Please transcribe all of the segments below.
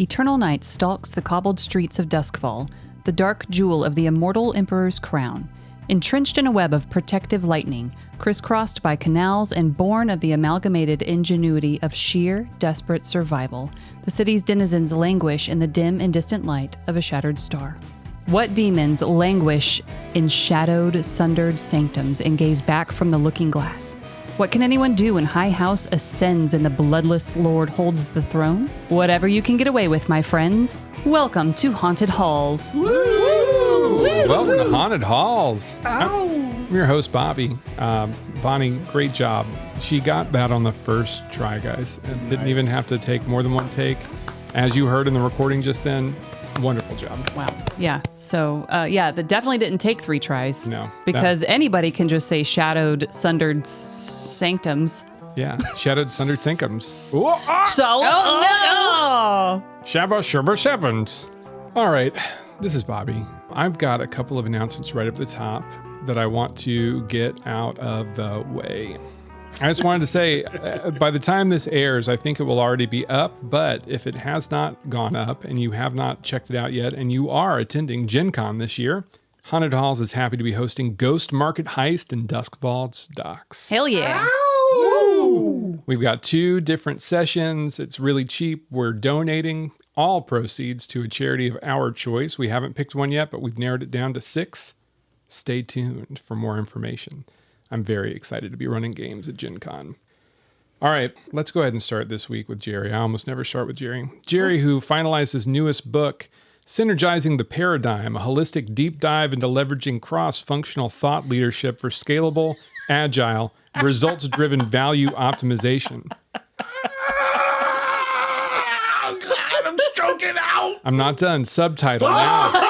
eternal night stalks the cobbled streets of Duskfall, the dark jewel of the immortal Emperor's crown. Entrenched in a web of protective lightning, crisscrossed by canals and born of the amalgamated ingenuity of sheer, desperate survival, the city's denizens languish in the dim and distant light of a shattered star. What demons languish in shadowed, sundered sanctums and gaze back from the looking glass? What can anyone do when High House ascends and the bloodless lord holds the throne? Whatever you can get away with, my friends. Welcome to Haunted Halls. Woo! Welcome to Haunted Halls. Ow! I'm your host, Bobby. Bonnie, great job. She got that on the first try, guys. And didn't even have to take more than one take. As you heard in the recording just then, wonderful job. Wow. Yeah. So, that definitely didn't take 3 tries. No. Because anybody can just say shadowed, sundered sanctums. Yeah. Shadowed, sundered sanctums. So, no! Shabba Shabba Sevens. All right. This is Bobby. I've got a couple of announcements right up the top that I want to get out of the way. I just wanted to say, by the time this airs, I think it will already be up. But if it has not gone up and you have not checked it out yet, and you are attending Gen Con this year, Haunted Halls is happy to be hosting Ghost Market Heist in Duskfall's Docks. Hell yeah. Woo! We've got 2 different sessions. It's really cheap. We're donating all proceeds to a charity of our choice. We haven't picked one yet, but we've narrowed it down to 6. Stay tuned for more information. I'm very excited to be running games at Gen Con. All right, let's go ahead and start this week with Jerry. I almost never start with Jerry. Jerry, who finalized his newest book, Synergizing the Paradigm, a holistic deep dive into leveraging cross-functional thought leadership for scalable, agile, results-driven value optimization. Oh, God, I'm stroking out. I'm not done. Subtitle now.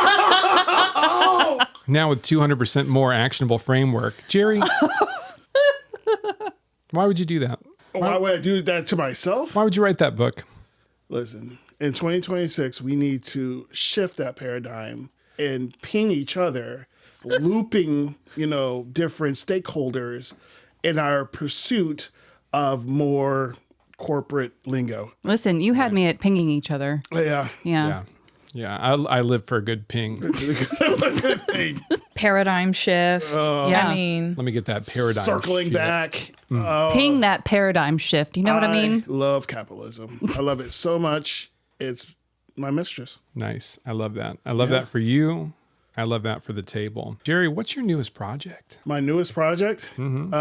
Now with 200% more actionable framework. Jerry, why would you do that? Why would I do that to myself? Why would you write that book? Listen, in 2026, we need to shift that paradigm and ping each other, looping, different stakeholders in our pursuit of more corporate lingo. Listen, you had me at pinging each other. Yeah. Yeah, I live for a good ping. Paradigm shift. Yeah. I mean, Let me get that paradigm. Circling shit. back. Ping that paradigm shift. You know what I mean? Love capitalism. I love it so much. It's my mistress. Nice. I love that. I love that for you. I love that for the table. Jerry, what's your newest project? My newest project? Is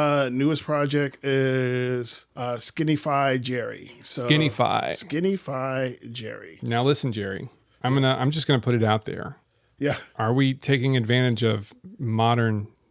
Skinify Jerry. So, Skinify Jerry. Now listen, Jerry. I'm just gonna put it out there. Yeah. Are we taking advantage of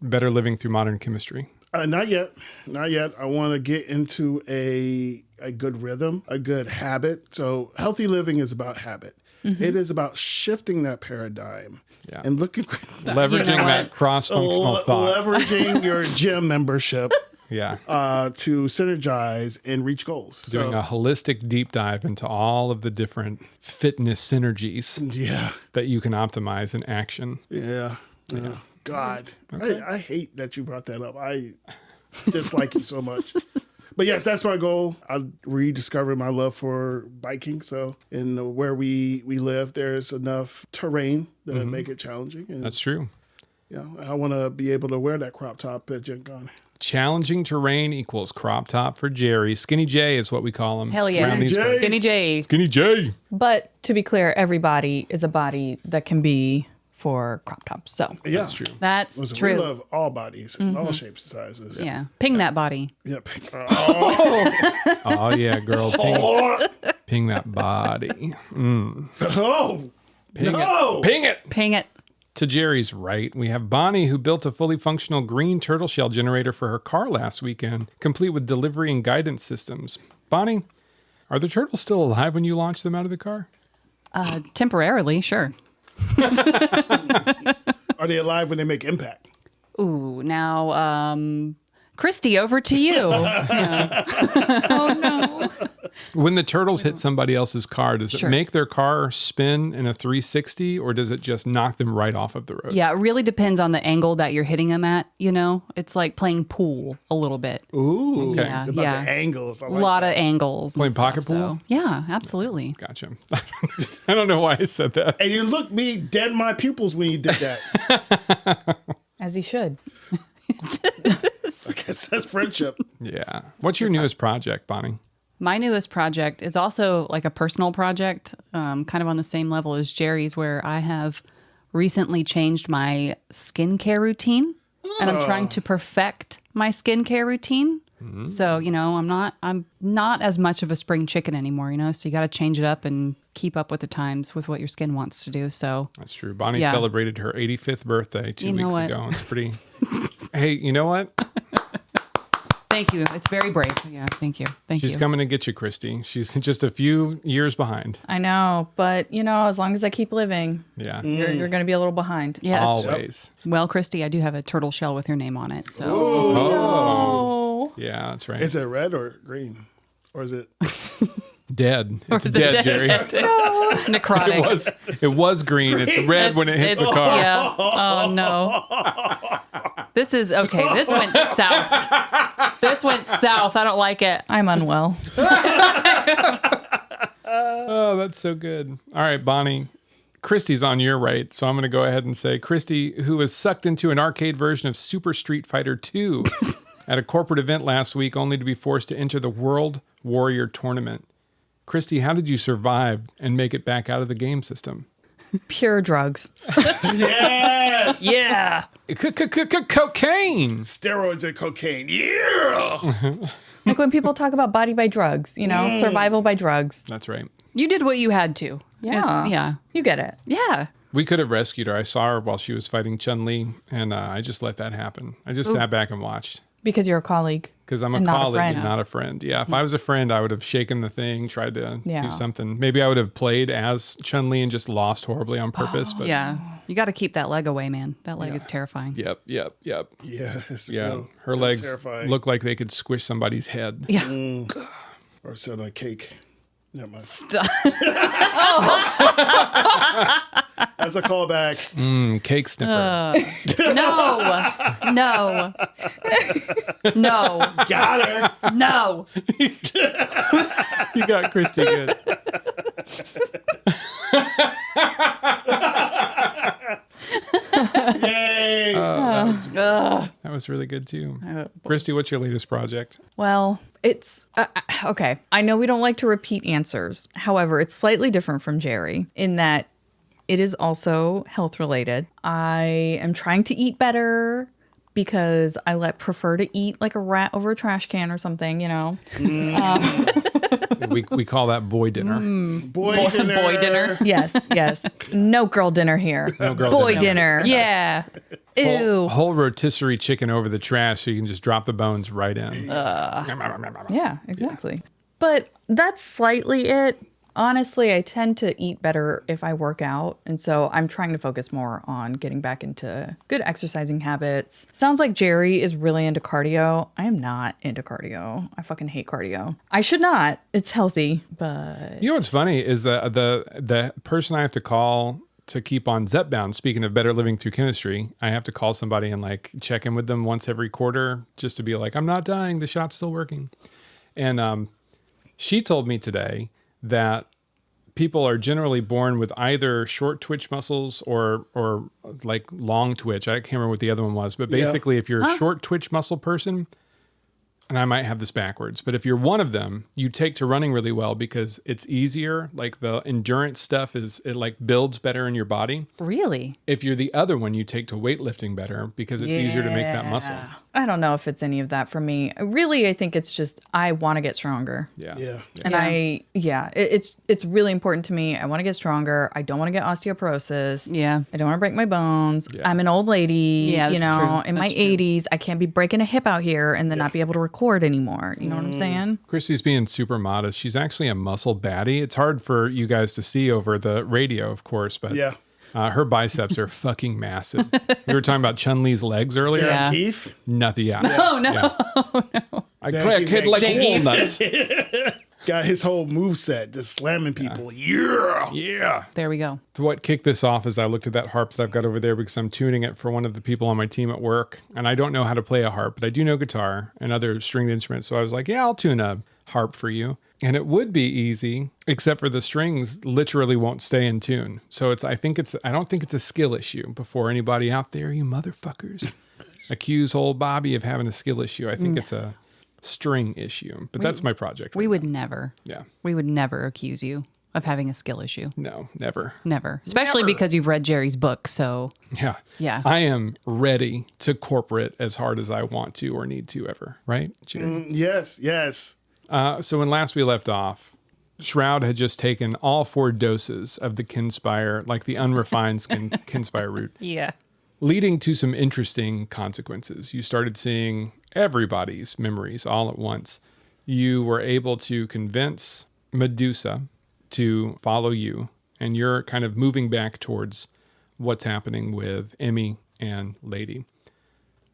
better living through modern chemistry? Not yet. I want to get into a good rhythm, a good habit. So healthy living is about habit. Mm-hmm. It is about shifting that paradigm and leveraging that cross-functional thought. Leveraging your gym membership. To synergize and reach goals. Doing a holistic deep dive into all of the different fitness synergies that you can optimize in action. Yeah. God, okay. I hate that you brought that up. I dislike it so much. But yes, that's my goal. I rediscovered my love for biking. So in where we live, there's enough terrain to make it challenging. And, that's true. Yeah, I want to be able to wear that crop top at Gen Con. Challenging terrain equals crop top for Jerry. Skinny J is what we call him. Hell yeah. Skinny J. Skinny J. but to be clear, every body is a body that can be for crop tops. So Yeah. That's true. That's Listen, true. We love all bodies, all shapes and sizes. Yeah. Ping that body. Yep. Oh, yeah, girl. Ping that body. Oh, Ping no. it. Ping it. Ping it. To Jerry's right, we have Bonnie, who built a fully functional green turtle shell generator for her car last weekend, complete with delivery and guidance systems. Bonnie, are the turtles still alive when you launch them out of the car? Temporarily, sure. Are they alive when they make impact? Ooh, now, Christy, over to you. Oh no. When the turtles hit somebody else's car, does it Sure. make their car spin in a 360 or does it just knock them right off of the road? Yeah, it really depends on the angle that you're hitting them at, you know? It's like playing pool a little bit. Ooh, Okay. Yeah, about yeah. the angles. I A like lot that. of angles. and Playing pocket stuff, pool? so- Yeah, absolutely. Gotcha. I don't know why I said that. And you looked me dead in my pupils when you did that. As he should. I guess that's friendship. Yeah. What's your newest project, Bonnie? My newest project is also like a personal project, kind of on the same level as Jerry's, where I have recently changed my skincare routine, and I'm trying to perfect my skincare routine. So, you know, I'm not as much of a spring chicken anymore, you know, so you got to change it up and keep up with the times with what your skin wants to do. So That's true. Bonnie Yeah. celebrated her 85th birthday 2 You know weeks what? ago. It's pretty. Hey, you know what? thank you. It's very brave. Yeah. Thank you. Thank She's you. coming to get you, Christy. She's just a few years behind. I know, but you know, as long as I keep living, Yeah. you're going to be a little behind. Yeah. it's- Always. Well, Christy, I do have a turtle shell with your name on it. So Oh. Yeah, that's right. Is it red or green? Or is it? Dead. It's Is it dead, Jerry. necrotic. It was green. It's red when it hits the car. Yeah. Oh no. This is okay. This went south. This went south. I don't like it. I'm unwell. Oh, that's so good. All right, Bonnie. Christy's on your right, so I'm going to go ahead and say Christy, who was sucked into an arcade version of Super Street Fighter 2 at a corporate event last week, only to be forced to enter the World Warrior Tournament. Christy, how did you survive and make it back out of the game system? Pure drugs. Yes! Yeah. Cocaine! Steroids and cocaine. Yeah! Like when people talk about body by drugs, you know, survival by drugs. That's right. You did what you had to. Yeah. Yeah. You get it. Yeah. We could have rescued her. I saw her while she was fighting Chun-Li, and I just let that happen. I just sat back and watched. Because you're a colleague. Because I'm a And not a colleague and friend. not a friend. Yeah, if I was a friend, I would have shaken the thing, tried to Yeah. do something. Maybe I would have played as Chun-Li and just lost horribly on purpose. But Yeah. You got to keep that leg away, man. That leg is terrifying. Yep. Yes. Yeah, no, her that's legs terrifying. look like they could squish somebody's head. Yeah. Or sit on a cake. Never mind. That's a callback. Cake sniffer. No. No. No. Got her. No. You got Christy good. Yay! Ugh. That was really good too. Christy, what's your latest project? Well, it's okay. I know we don't like to repeat answers. However, it's slightly different from Jerry in that it is also health related. I am trying to eat better because I prefer to eat like a rat over a trash can or something, you know. We call that boy dinner. Boy dinner. Boy dinner. Yes, yes. No girl dinner here. No girl Boy dinner. dinner. Yeah. Ew. Whole rotisserie chicken over the trash so you can just drop the bones right in. Yeah, exactly. But that's slightly it. Honestly, I tend to eat better if I work out. And so I'm trying to focus more on getting back into good exercising habits. Sounds like Jerry is really into cardio. I am not into cardio. I fucking hate cardio. I should not. It's healthy, but You know what's funny is the person I have to call to keep on Zep bound, speaking of better living through chemistry, I have to call somebody and like check in with them once every quarter just to be like, I'm not dying. The shot's still working. And she told me today that people are generally born with either short twitch muscles or like long twitch. I can't remember what the other one was, but basically if you're a short twitch muscle person, and I might have this backwards, but if you're one of them, you take to running really well because it's easier. Like the endurance stuff it like builds better in your body. Really? If you're the other one, you take to weightlifting better because it's easier to make that muscle. I don't know if it's any of that for me. Really, I think it's just I want to get stronger. Yeah. And it's really important to me. I want to get stronger. I don't want to get osteoporosis. Yeah. I don't want to break my bones. I'm an old lady. Yeah, you that's know, true. in my That's true. 80s. I can't be breaking a hip out here and then not be able to record anymore. You know what I'm saying? Christy's being super modest. She's actually a muscle baddie. It's hard for you guys to see over the radio, of course, but Yeah. Her biceps are fucking massive. We were talking about Chun-Li's legs earlier. Sarah Yeah. Keith. Nothing. Yeah. Oh, no. Yeah. No. I play a kid like Janky. walnuts. Got his whole moveset, just slamming people. Yeah. Yeah. There we go. What kicked this off is I looked at that harp that I've got over there because I'm tuning it for one of the people on my team at work. And I don't know how to play a harp, but I do know guitar and other stringed instruments. So I was like, yeah, I'll tune a harp for you. And it would be easy, except for the strings literally won't stay in tune. So I don't think it's a skill issue. Before anybody out there, you motherfuckers, accuse old Bobby of having a skill issue. I think it's a string issue. But that's my project. We right would now. never. Yeah. We would never accuse you of having a skill issue. No, never. Never. Especially because you've read Jerry's book. So, Yeah. yeah. I am ready to corporate as hard as I want to or need to ever. Right, Jerry? Yes. Yes. So when last we left off, Shroud had just taken all 4 doses of the Kinspire, like the unrefined Kinspire root, Yeah. leading to some interesting consequences. You started seeing everybody's memories all at once. You were able to convince Medusa to follow you, and you're kind of moving back towards what's happening with Emmy and Lady.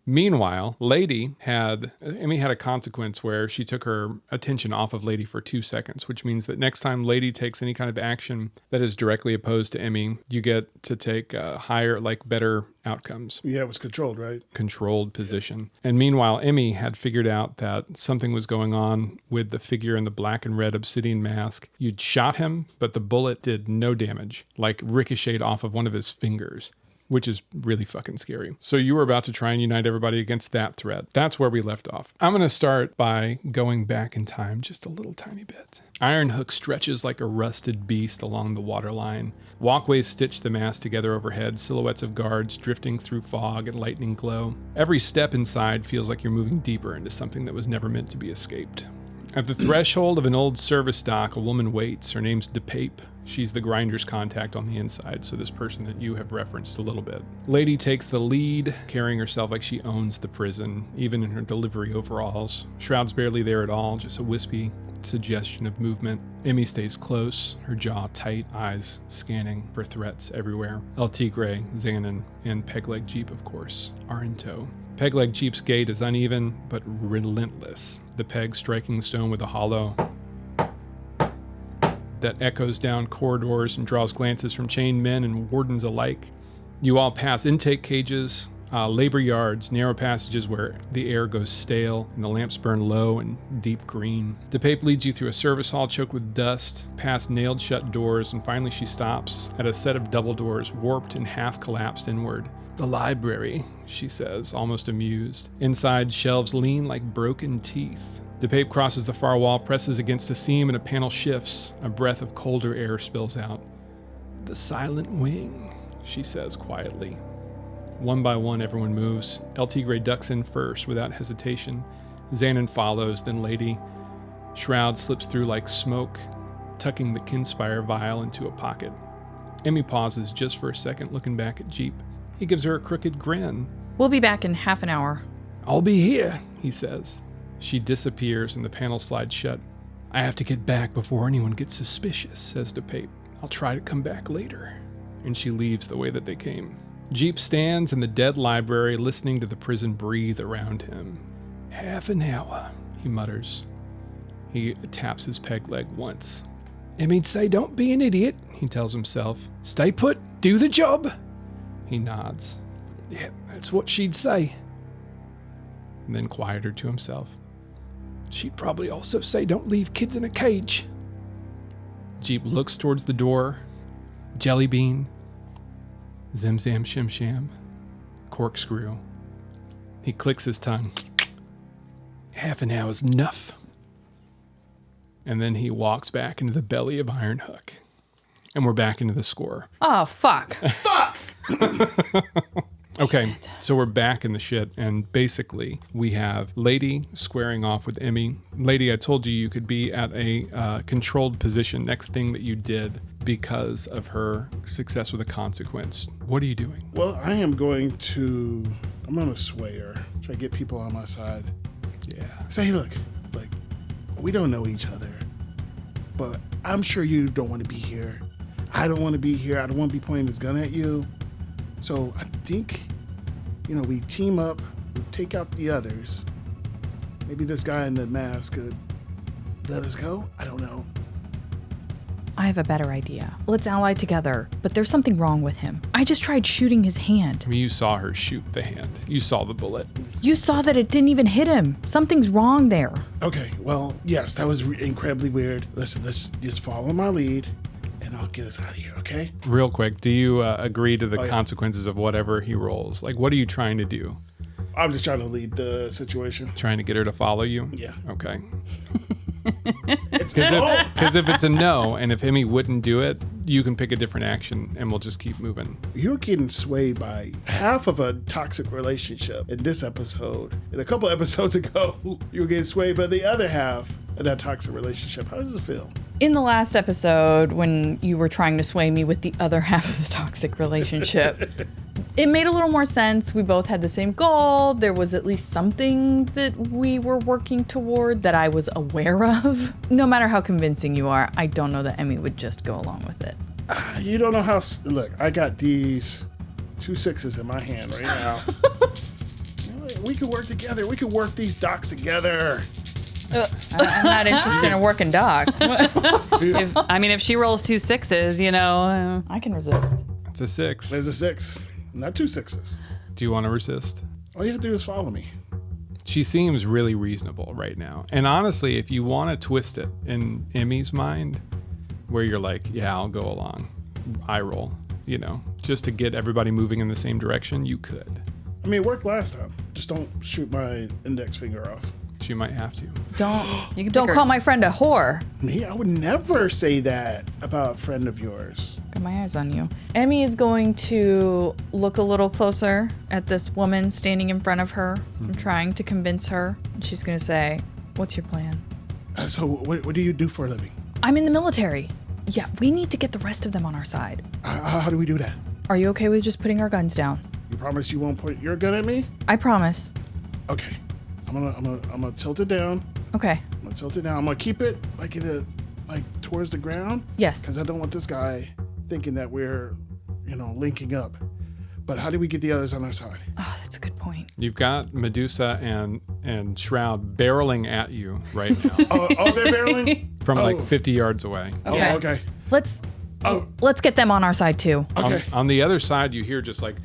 Meanwhile, Emmy had a consequence where she took her attention off of Lady for 2 seconds, which means that next time Lady takes any kind of action that is directly opposed to Emmy, you get to take better outcomes. Yeah, it was controlled, right? Controlled position. And meanwhile, Emmy had figured out that something was going on with the figure in the black and red obsidian mask. You'd shot him, but the bullet did no damage, like ricocheted off of one of his fingers, which is really fucking scary. So you were about to try and unite everybody against that threat. That's where we left off. I'm going to start by going back in time just a little tiny bit. Ironhook stretches like a rusted beast along the waterline. Walkways stitch the mass together overhead, silhouettes of guards drifting through fog and lightning glow. Every step inside feels like you're moving deeper into something that was never meant to be escaped. At the threshold of an old service dock, a woman waits. Her name's DePape. She's the grinder's contact on the inside, so this person that you have referenced a little bit. Lady takes the lead, carrying herself like she owns the prison, even in her delivery overalls. Shroud's barely there at all, just a wispy suggestion of movement. Emmy stays close, her jaw tight, eyes scanning for threats everywhere. El Tigre, Xanon, and Pegleg Jeep, of course, are in tow. Pegleg Jeep's gait is uneven, but relentless. The peg striking stone with a hollow that echoes down corridors and draws glances from chained men and wardens alike. You all pass intake cages, labor yards, narrow passages where the air goes stale and the lamps burn low and deep green. DePape leads you through a service hall choked with dust, past nailed shut doors, and finally she stops at a set of double doors warped and half collapsed inward. The library, she says, almost amused. Inside, shelves lean like broken teeth. DePape crosses the far wall, presses against a seam, and a panel shifts. A breath of colder air spills out. The silent wing, she says quietly. One by one, everyone moves. El Tigre ducks in first without hesitation. Xanon follows, then Lady. Shroud slips through like smoke, tucking the Kinspire vial into a pocket. Emmy pauses just for a second, looking back at Jeep. He gives her a crooked grin. We'll be back in half an hour. I'll be here, he says. She disappears and the panel slides shut. I have to get back before anyone gets suspicious, says DePape. I'll try to come back later. And she leaves the way that they came. Jeep stands in the dead library, listening to the prison breathe around him. Half an hour, he mutters. He taps his peg leg once. Emmy'd say don't be an idiot, he tells himself. Stay put, do the job. He nods. Yeah, that's what she'd say. And then quieter to himself. She'd probably also say don't leave kids in a cage. Jeep looks towards the door. Jelly bean. Zim zam shim sham. Corkscrew. He clicks his tongue. Half an hour's enough. And then he walks back into the belly of Ironhook. And we're back into the score. Oh, fuck. Okay, so we're back in the shit, and basically we have Lady squaring off with Emmy. Lady, I told you could be at a controlled position next thing that you did because of her success with a consequence. What are you doing? Well, I'm going to sway her, try to get people on my side. Yeah. Say, hey, look, we don't know each other, but I'm sure you don't want to be here. I don't want to be here. I don't want to be pointing this gun at you. So I think, we team up, we take out the others. Maybe this guy in the mask could let us go. I don't know. I have a better idea. Let's ally together. But there's something wrong with him. I just tried shooting his hand. I mean, you saw her shoot the hand. You saw the bullet. You saw that it didn't even hit him. Something's wrong there. Okay, well, yes, that was incredibly weird. Listen, let's just follow my lead, and I'll get us out of here, okay? Real quick, do you agree to the consequences of whatever he rolls? Like, what are you trying to do? I'm just trying to lead the situation. Trying to get her to follow you? Yeah. Okay. Because if it's a no, and if Emmy wouldn't do it, you can pick a different action, and we'll just keep moving. you're getting swayed by half of a toxic relationship in this episode. And a couple episodes ago, you were getting swayed by the other half of that toxic relationship. How does it feel? In the last episode, when you were trying to sway me with the other half of the toxic relationship, it made a little more sense. We both had the same goal. There was at least something that we were working toward that I was aware of. No matter how convincing you are, I don't know that Emmy would just go along with it. You don't know how... Look, I got these 2 6s in my hand right now. We could work together. We could work these docs together. I'm not interested in working docs. If she rolls 2 6s, I can resist. It's a 6. There's a 6, not 2 6s. Do you want to resist? All you have to do is follow me. She seems really reasonable right now. And honestly, if you want to twist it in Emmy's mind, where you're like, yeah, I'll go along, eye roll, just to get everybody moving in the same direction, you could. I mean, it worked last time. Just don't shoot my index finger off. She might have to. Don't call my friend a whore. Me? I would never say that about a friend of yours. Got my eyes on you. Emmy is going to look a little closer at this woman standing in front of her. I'm trying to convince her. She's going to say, what's your plan? So what do you do for a living? I'm in the military. Yeah, we need to get the rest of them on our side. How do we do that? Are you okay with just putting our guns down? You promise you won't point your gun at me? I promise. Okay. I'm gonna tilt it down. Okay. I'm gonna tilt it down. I'm gonna keep it like towards the ground. Yes. Because I don't want this guy thinking that we're, linking up. But how do we get the others on our side? Oh, that's a good point. You've got Medusa and Shroud barreling at you right now Oh, they're barreling? from like 50 yards away. Okay. Oh, okay. Let's get them on our side too. Okay. On the other side, you hear just like,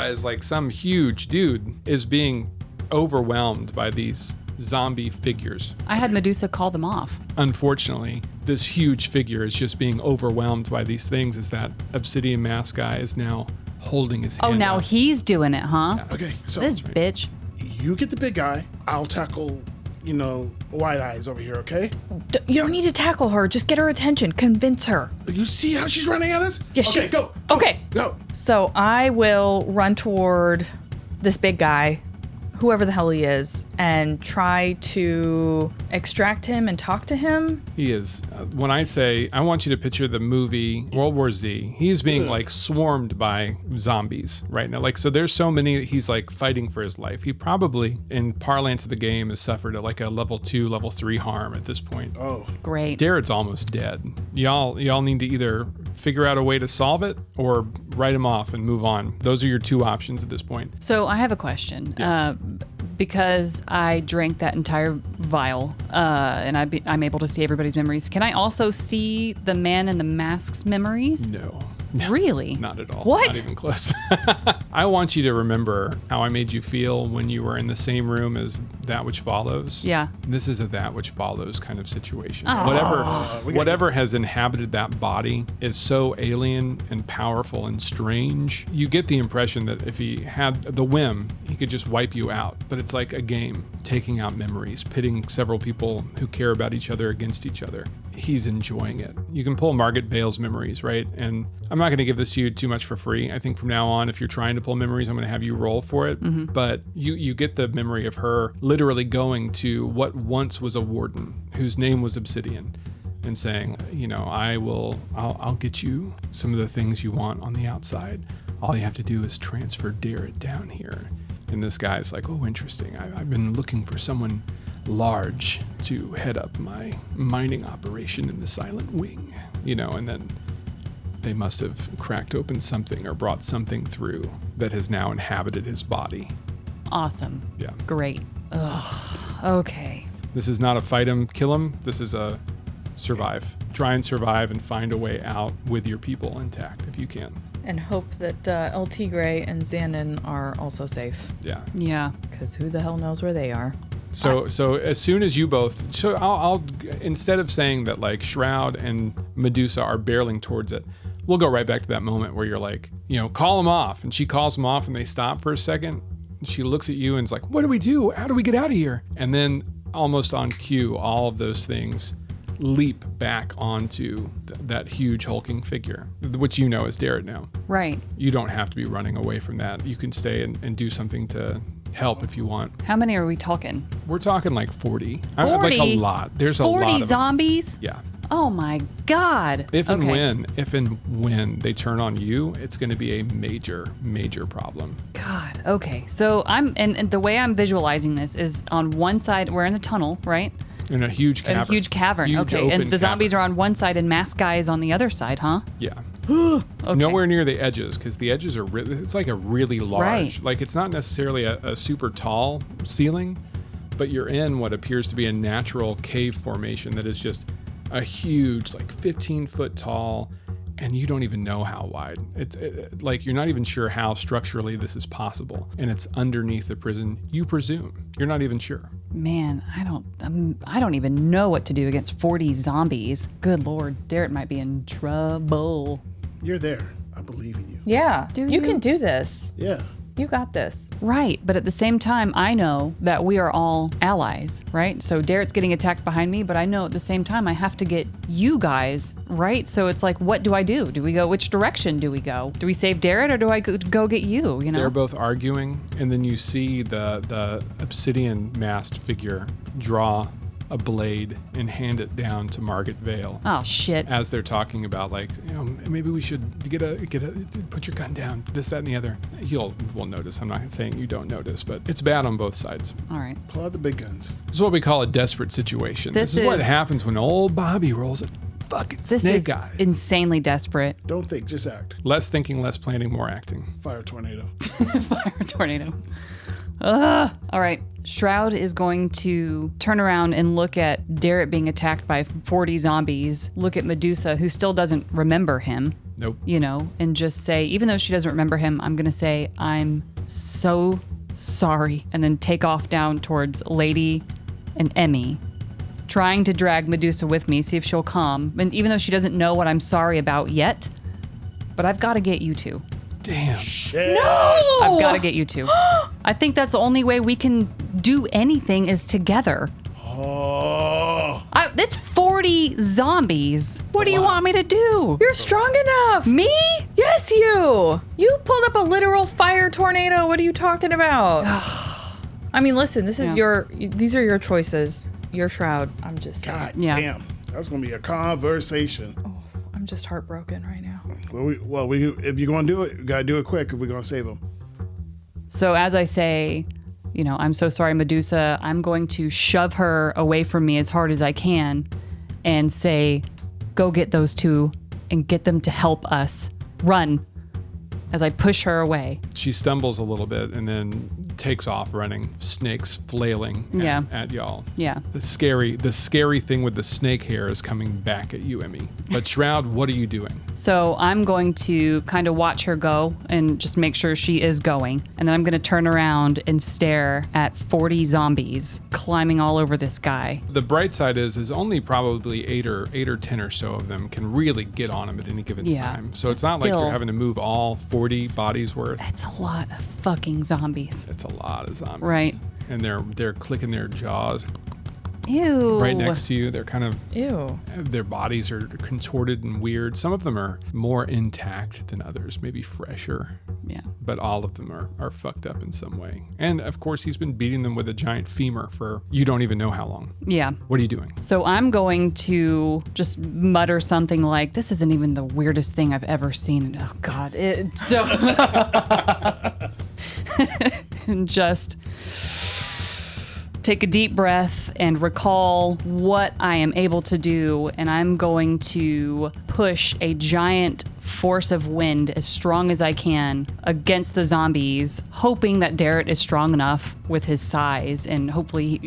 as like some huge dude is being overwhelmed by these zombie figures. I had Medusa call them off. Unfortunately, this huge figure is just being overwhelmed by these things as that obsidian mask guy is now holding his hand Oh, now out. he's doing it, huh? Okay. So This bitch. you get the big guy. I'll tackle, White Eyes over here, okay? You don't need to tackle her. Just get her attention. Convince her. You see how she's running at us? Yeah, okay, she's... go. Okay. Go. So I will run toward this big guy, whoever the hell he is, and try to extract him and talk to him. He is. When I say, I want you to picture the movie World War Z, he's being like swarmed by zombies right now. Like, so there's so many that he's like fighting for his life. He probably, in parlance of the game, has suffered like a level 2, level 3 harm at this point. Oh. Great. Darrett's almost dead. Y'all need to either figure out a way to solve it or write him off and move on. Those are your 2 options at this point. So I have a question. Because I drank that entire vial, and I'm able to see everybody's memories. Can I also see the man in the mask's memories? No. Really? Not at all. What? Not even close. I want you to remember how I made you feel when you were in the same room as That Which Follows. Yeah. This is a That Which Follows kind of situation. Whatever has inhabited that body is so alien and powerful and strange. You get the impression that if he had the whim, he could just wipe you out. But it's like a game, taking out memories, pitting several people who care about each other against each other. He's enjoying it. You can pull Margaret Vale's memories, right? And I'm not going to give this to you too much for free. I think from now on, if you're trying to pull memories, I'm going to have you roll for it. But you get the memory of her literally going to what once was a warden whose name was Obsidian and saying, I'll get you some of the things you want on the outside. All you have to do is transfer Darrett down here. And this guy's like, oh, interesting. I've been looking for someone large to head up my mining operation in the Silent Wing. And then they must have cracked open something or brought something through that has now inhabited his body. Awesome. Yeah. Great. Ugh. Okay. This is not a fight him, kill him. This is a survive. Try and survive and find a way out with your people intact if you can. And hope that El Tigre and Xanon are also safe. Yeah. Yeah. Because who the hell knows where they are? So as soon as you both, so I'll instead of saying that like Shroud and Medusa are barreling towards it, we'll go right back to that moment where you're like, call them off, and she calls them off, and they stop for a second. And she looks at you and is like, "What do we do? How do we get out of here?" And then almost on cue, all of those things leap back onto that huge hulking figure, which is Darrett now. Right. You don't have to be running away from that. You can stay and do something to help if you want. How many are we talking? We're talking like 40. 40? Like a lot. There's a lot 40 of them. zombies? Yeah. Oh my God. If and when they turn on you, it's going to be a major, major problem. God. Okay. So and the way I'm visualizing this is on one side, we're in the tunnel, right? In a huge cavern. A huge cavern. Huge okay. And open the zombies cavern. are on one side and masked guy is on the other side, huh? Yeah. Okay. Nowhere near the edges, because the edges are it's like a really large, Right. like it's not necessarily a super tall ceiling, but you're in what appears to be a natural cave formation that is just a huge, like 15-foot tall, and you don't even know how wide. It's like you're not even sure how structurally this is possible, and it's underneath the prison. You presume you're not even sure. Man, I don't even know what to do against 40 zombies. Good Lord, Darrett might be in trouble. You're there. I believe in you. Yeah. Do you you? can do this. Yeah. You got this. Right, but at the same time, I know that we are all allies, right? So Darrett's getting attacked behind me, but I know at the same time I have to get you guys, right? So it's like, what do I do? Do we go, which direction do we go? Do we save Darrett or do I go get you, They're both arguing, and then you see the obsidian masked figure draw a blade and hand it down to Margaret Vale. Oh, shit. As they're talking about, like, maybe we should put your gun down, this, that, and the other. We'll notice. I'm not saying you don't notice, but it's bad on both sides. All right. Pull out the big guns. This is what we call a desperate situation. This is what happens when old Bobby rolls a fucking This snake is eyes. insanely desperate. Don't think, just act. Less thinking, less planning, more acting. Fire tornado. Fire tornado. All right. Shroud is going to turn around and look at Darrett being attacked by 40 zombies, look at Medusa, who still doesn't remember him, Nope. and just say, even though she doesn't remember him, I'm going to say, I'm so sorry, and then take off down towards Lady and Emmy, trying to drag Medusa with me, see if she'll calm. And even though she doesn't know what I'm sorry about yet, but I've got to get you two. Damn. No! I've got to get you two. I think that's the only way we can do anything is together. Oh. It's 40 zombies. What do you want me to do? You're strong enough. Me? Yes, you. You pulled up a literal fire tornado. What are you talking about? I mean, listen, these are your choices. Your Shroud. I'm just saying. God Yeah. damn. That's going to be a conversation. I'm just heartbroken right now. Well, if you're going to do it, you got to do it quick if we're going to save them. So as I say, I'm so sorry, Medusa, I'm going to shove her away from me as hard as I can and say, go get those two and get them to help us. Run. As I push her away. She stumbles a little bit and then takes off running, snakes flailing at y'all. Yeah. The scary thing with the snake hair is coming back at you, Emmy. But Shroud, what are you doing? So I'm going to kind of watch her go and just make sure she is going. And then I'm going to turn around and stare at 40 zombies climbing all over this guy. The bright side is only probably 8 or 10 or so of them can really get on him at any given time. So it's not like you're having to move all 40 bodies worth. That's a lot of fucking zombies. It's a lot of zombies. Right. And they're clicking their jaws Ew. right next to you. They're kind of Ew. their bodies are contorted and weird. Some of them are more intact than others, maybe fresher. Yeah. But all of them are fucked up in some way. And of course, he's been beating them with a giant femur for you don't even know how long. Yeah. What are you doing? So I'm going to just mutter something like, this isn't even the weirdest thing I've ever seen. Oh, God. And just take a deep breath and recall what I am able to do, and I'm going to push a giant force of wind as strong as I can against the zombies, hoping that Darrett is strong enough with his size, and hopefully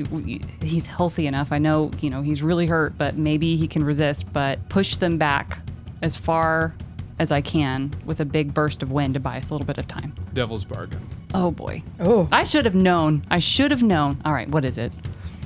he's healthy enough. I know, he's really hurt, but maybe he can resist, but push them back as far as I can with a big burst of wind to buy us a little bit of time. Devil's bargain. Oh boy. Oh. I should have known. All right, what is it?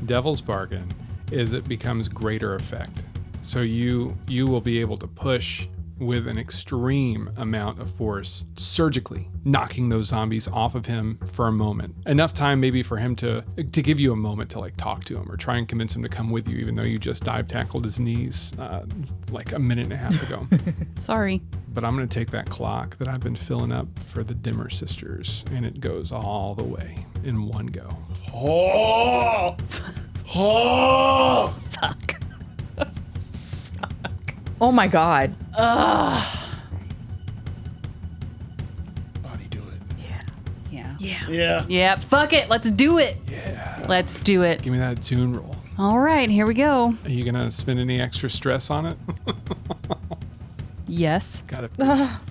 Devil's bargain is it becomes greater effect. So you will be able to push with an extreme amount of force, surgically knocking those zombies off of him for a moment. Enough time maybe for him to give you a moment to talk to him or try and convince him to come with you, even though you just dive tackled his knees like a minute and a half ago. Sorry. But I'm going to take that clock that I've been filling up for the Dimmer sisters, and it goes all the way in one go. Oh! Oh! Fuck. Oh my God. Body, do it. Yeah. Yeah. Fuck it. Let's do it. Yeah. Let's do it. Give me that tune roll. All right, here we go. Are you going to spend any extra stress on it? Yes. Gotta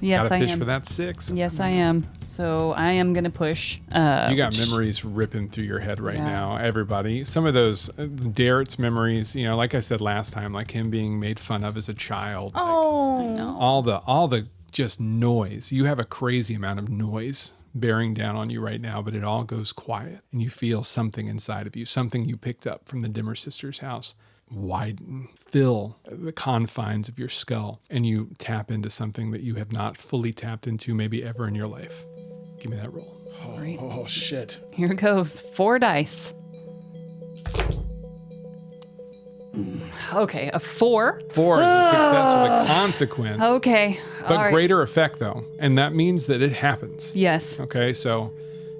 Yes, I fish am. for that 6. Yes, I am. So I am going to push. You got memories ripping through your head right now, everybody. Some of those, Darrett's memories, like I said last time, like him being made fun of as a child. Oh. I know. All the just noise. You have a crazy amount of noise bearing down on you right now, but it all goes quiet and you feel something inside of you, something you picked up from the Dimmer sisters' house widen, fill the confines of your skull, and you tap into something that you have not fully tapped into maybe ever in your life. Give me that roll. Oh, shit. Here it goes. 4 dice. Okay, a 4. 4 is a success with a consequence. Okay. But all right. greater effect, though. And that means that it happens. Yes. Okay, so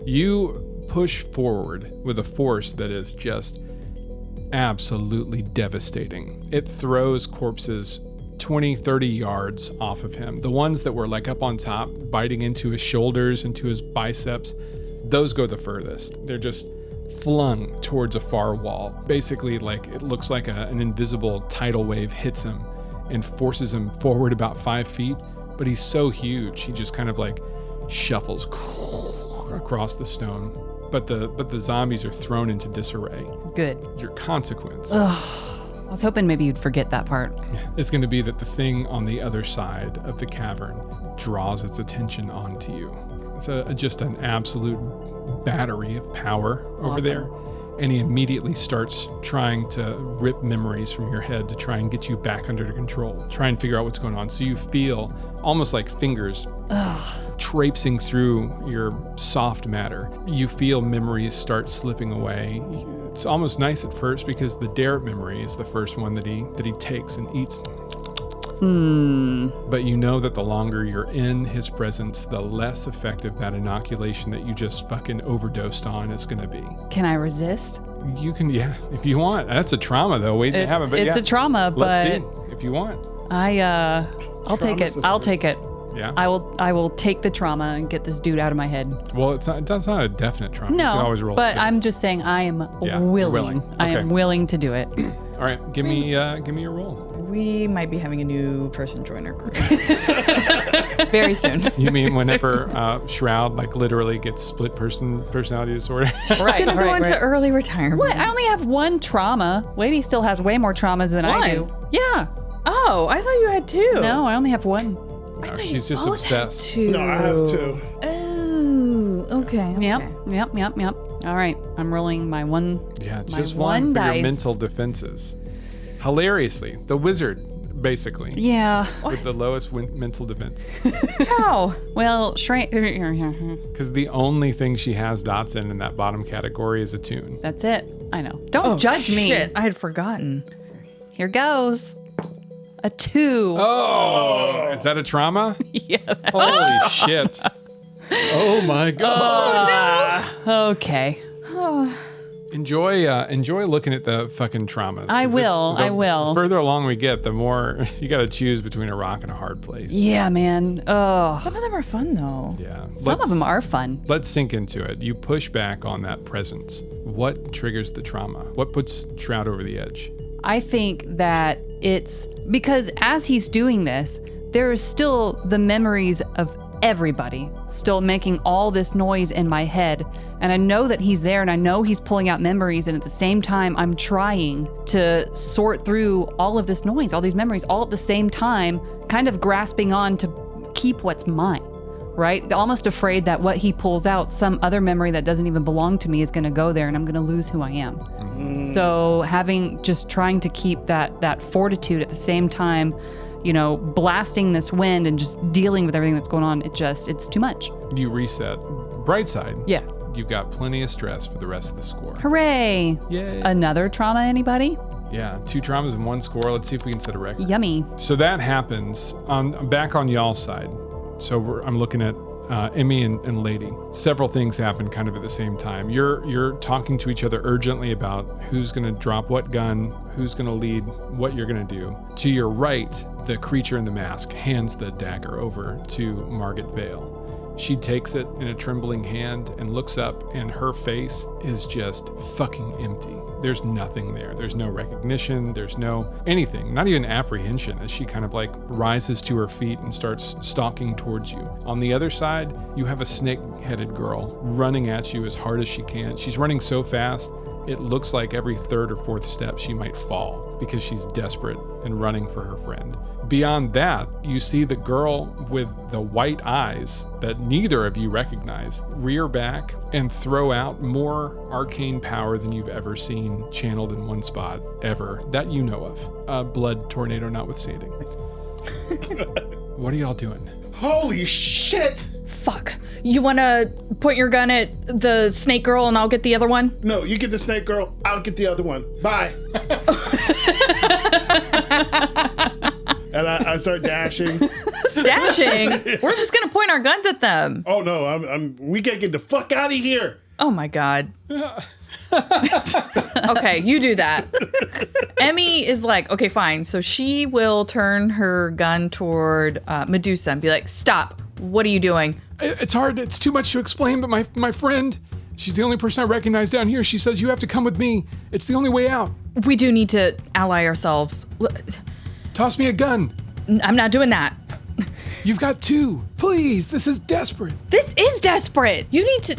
you push forward with a force that is just absolutely devastating. It throws corpses 20, 30 yards off of him. The ones that were up on top, biting into his shoulders, into his biceps, those go the furthest. They're just flung towards a far wall. Basically, it looks like an invisible tidal wave hits him and forces him forward about 5 feet, but he's so huge, he just kind of shuffles across the stone. But the zombies are thrown into disarray. Good. Your consequence I was hoping maybe you'd forget that part. is going to be that the thing on the other side of the cavern draws its attention onto you. It's just an absolute battery of power over there. And he immediately starts trying to rip memories from your head to try and get you back under control, try and figure out what's going on. So you feel almost like fingers traipsing through your soft matter. You feel memories start slipping away. It's almost nice at first because the Darrett memory is the first one that he takes and eats. But you know that the longer you're in his presence, the less effective that inoculation that you just fucking overdosed on is going to be. Can I resist? You can, if you want. That's a trauma, though. Waiting to have it, but it's a trauma, but let's see if you want. I'll take it. I'll take it. Yeah. I will take the trauma and get this dude out of my head. Well, that's not a definite trauma. No, you can always roll. but a I'm just saying I am willing. I am Okay. willing to do it. All right, give me your roll. We might be having a new person join our group very soon. You mean whenever Shroud literally gets split personality disorder? She's gonna go into early retirement. What? I only have 1 trauma. Lady still has way more traumas than I do. Yeah. Oh, I thought you had 2. No, I only have 1. No, she's just obsessed. 2. No, I have 2. Oh, okay. Yep. All right, I'm rolling my 1. Yeah, it's my just one for dice. your mental defenses. Hilariously, the wizard, basically. Yeah. With the lowest mental defense. How? Well, shrink. Because the only thing she has dots in that bottom category is a tune. That's it. I know. Don't judge me. Shit, I had forgotten. Here goes. A 2. Oh, is that a trauma? Yeah. Holy shit. Oh my God. Okay. Enjoy looking at the fucking traumas. I will. The further along we get, the more you got to choose between a rock and a hard place. Yeah, man. Oh. Some of them are fun, though. Yeah. Some of them are fun. Let's sink into it. You push back on that presence. What triggers the trauma? What puts Shroud over the edge? I think that it's because as he's doing this, there is still the memories of everybody still making all this noise in my head. And I know that he's there and I know he's pulling out memories. And at the same time, I'm trying to sort through all of this noise, all these memories, all at the same time, kind of grasping on to keep what's mine, right? Almost afraid that what he pulls out, some other memory that doesn't even belong to me is going to go there and I'm going to lose who I am. Mm-hmm. So trying to keep that fortitude at the same time, blasting this wind and just dealing with everything that's going on, it's too much. You reset. Bright side. Yeah. You've got plenty of stress for the rest of the score. Hooray. Yay. Another trauma, anybody? Yeah, 2 traumas in 1 score. Let's see if we can set a record. Yummy. So that happens back on y'all's side. So I'm looking at Emmy and Lady. Several things happen kind of at the same time. You're talking to each other urgently about who's going to drop what gun, who's going to lead, what you're going to do. To your right, the creature in the mask hands the dagger over to Margaret Vale. She takes it in a trembling hand and looks up, and her face is just fucking empty. There's nothing there. There's no recognition. There's no anything, not even apprehension, as she kind of like rises to her feet and starts stalking towards you. On the other side, you have a snake-headed girl running at you as hard as she can. She's running so fast, it looks like every 3rd or 4th step she might fall because she's desperate and running for her friend. Beyond that, you see the girl with the white eyes that neither of you recognize rear back and throw out more arcane power than you've ever seen channeled in one spot ever that you know of. A blood tornado notwithstanding. What are y'all doing? Holy shit! Fuck. You want to point your gun at the snake girl and I'll get the other one? No, you get the snake girl, I'll get the other one. Bye. And I start dashing. Dashing? We're just going to point our guns at them. Oh no, we gotta get the fuck out of here. Oh my God. Okay, you do that. Emmy is like, okay, fine. So she will turn her gun toward Medusa and be like, stop. What are you doing? It's hard. It's too much to explain, but my friend, she's the only person I recognize down here. She says you have to come with me. It's the only way out. We do need to ally ourselves. Toss me a gun. I'm not doing that. You've got 2. Please, this is desperate. This is desperate. You need to...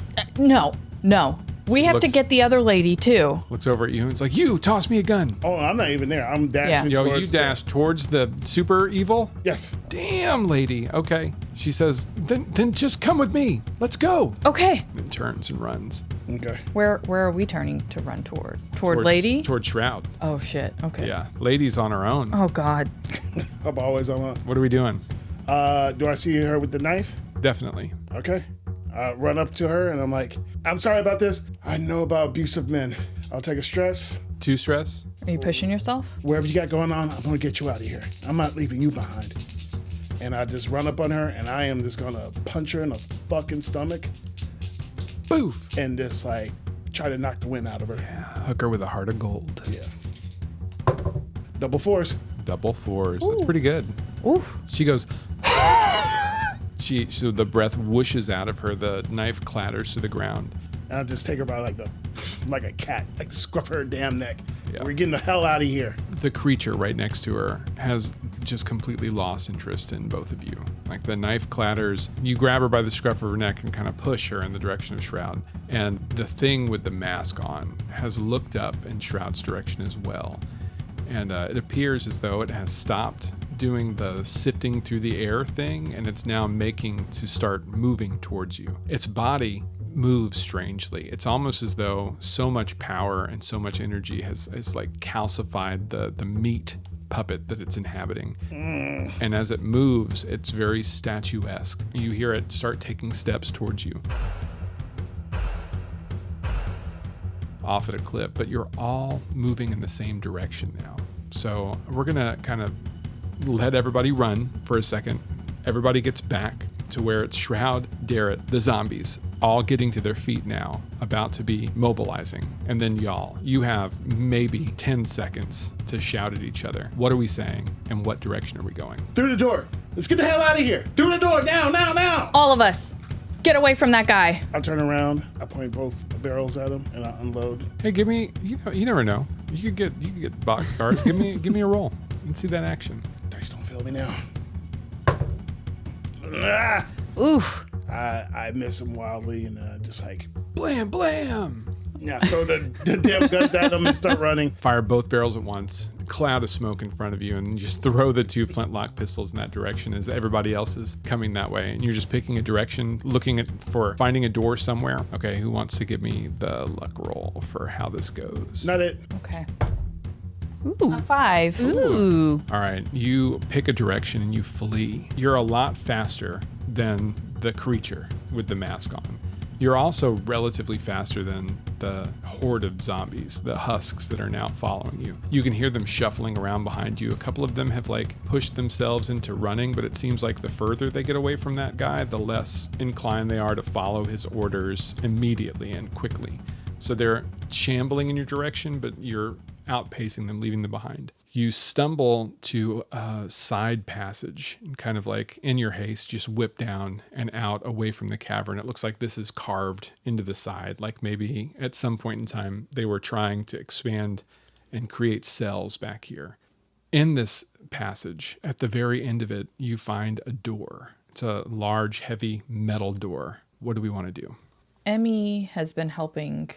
No. We have to get the other lady, too. Looks over at you and it's like, you, toss me a gun. Oh, I'm not even there. I'm dashing Yo, towards you dash towards the super evil? Yes. Damn, lady. Okay. She says, then just come with me. Let's go. Okay. Then turns and runs. Okay. Where are we turning to run toward? Toward Lady? Toward Shroud. Oh, shit. Okay. Yeah. Lady's on her own. Oh, God. I'm always on. What are we doing? Do I see her with the knife? Definitely. Okay. I run up to her and I'm like, I'm sorry about this. I know about abusive men. I'll take a stress. 2 stress? Are you pushing yourself? Wherever you got going on, I'm gonna get you out of here. I'm not leaving you behind. And I just run up on her and I am just gonna punch her in the fucking stomach. Boof. And just like try to knock the wind out of her. Yeah. Hook her with a heart of gold. Yeah. Double 4s. Double 4s. That's pretty good. Ooh. She goes, so the breath whooshes out of her, the knife clatters to the ground. And I just take her by like a cat, like the scruff of her damn neck. Yeah. We're getting the hell out of here. The creature right next to her has just completely lost interest in both of you. Like the knife clatters, you grab her by the scruff of her neck and kind of push her in the direction of Shroud. And the thing with the mask on has looked up in Shroud's direction as well. And it appears as though it has stopped doing the sifting through the air thing, and it's now making to start moving towards you. Its body moves strangely. It's almost as though so much power and so much energy has like calcified the meat puppet that it's inhabiting. And as it moves, it's very statuesque. You hear it start taking steps towards you. Off at a clip, but you're all moving in the same direction now. So we're gonna kind of let everybody run for a second. Everybody gets back to where it's Shroud, Darrett, the zombies, all getting to their feet now, about to be mobilizing. And then y'all, you have maybe 10 seconds to shout at each other. What are we saying and what direction are we going? Through the door. Let's get the hell out of here. Through the door now, now, now. All of us, get away from that guy. I turn around, I point both barrels at him, and I unload. Hey, give me, you never know. You could get boxcars. give me a roll and see that action. Dice don't fail me now. Ah! Oof. I miss him wildly and just like, Blam, blam. yeah, throw the damn guns at him and start running. Fire both barrels at once. A cloud of smoke in front of you, and just throw the 2 flintlock pistols in that direction as everybody else is coming that way. And you're just picking a direction, looking for finding a door somewhere. Okay, who wants to give me the luck roll for how this goes? Not it. Okay. Ooh. A 5. Ooh. All right, you pick a direction and you flee. You're a lot faster than the creature with the mask on. You're also relatively faster than the horde of zombies, the husks that are now following you. You can hear them shuffling around behind you. A couple of them have pushed themselves into running, but it seems like the further they get away from that guy, the less inclined they are to follow his orders immediately and quickly. So they're shambling in your direction, but you're outpacing them, leaving them behind. You stumble to a side passage and kind of in your haste, just whip down and out away from the cavern. It looks like this is carved into the side, like maybe at some point in time they were trying to expand and create cells back here. In this passage, at the very end of it, you find a door. It's a large, heavy metal door. What do we want to do? Emmy has been helping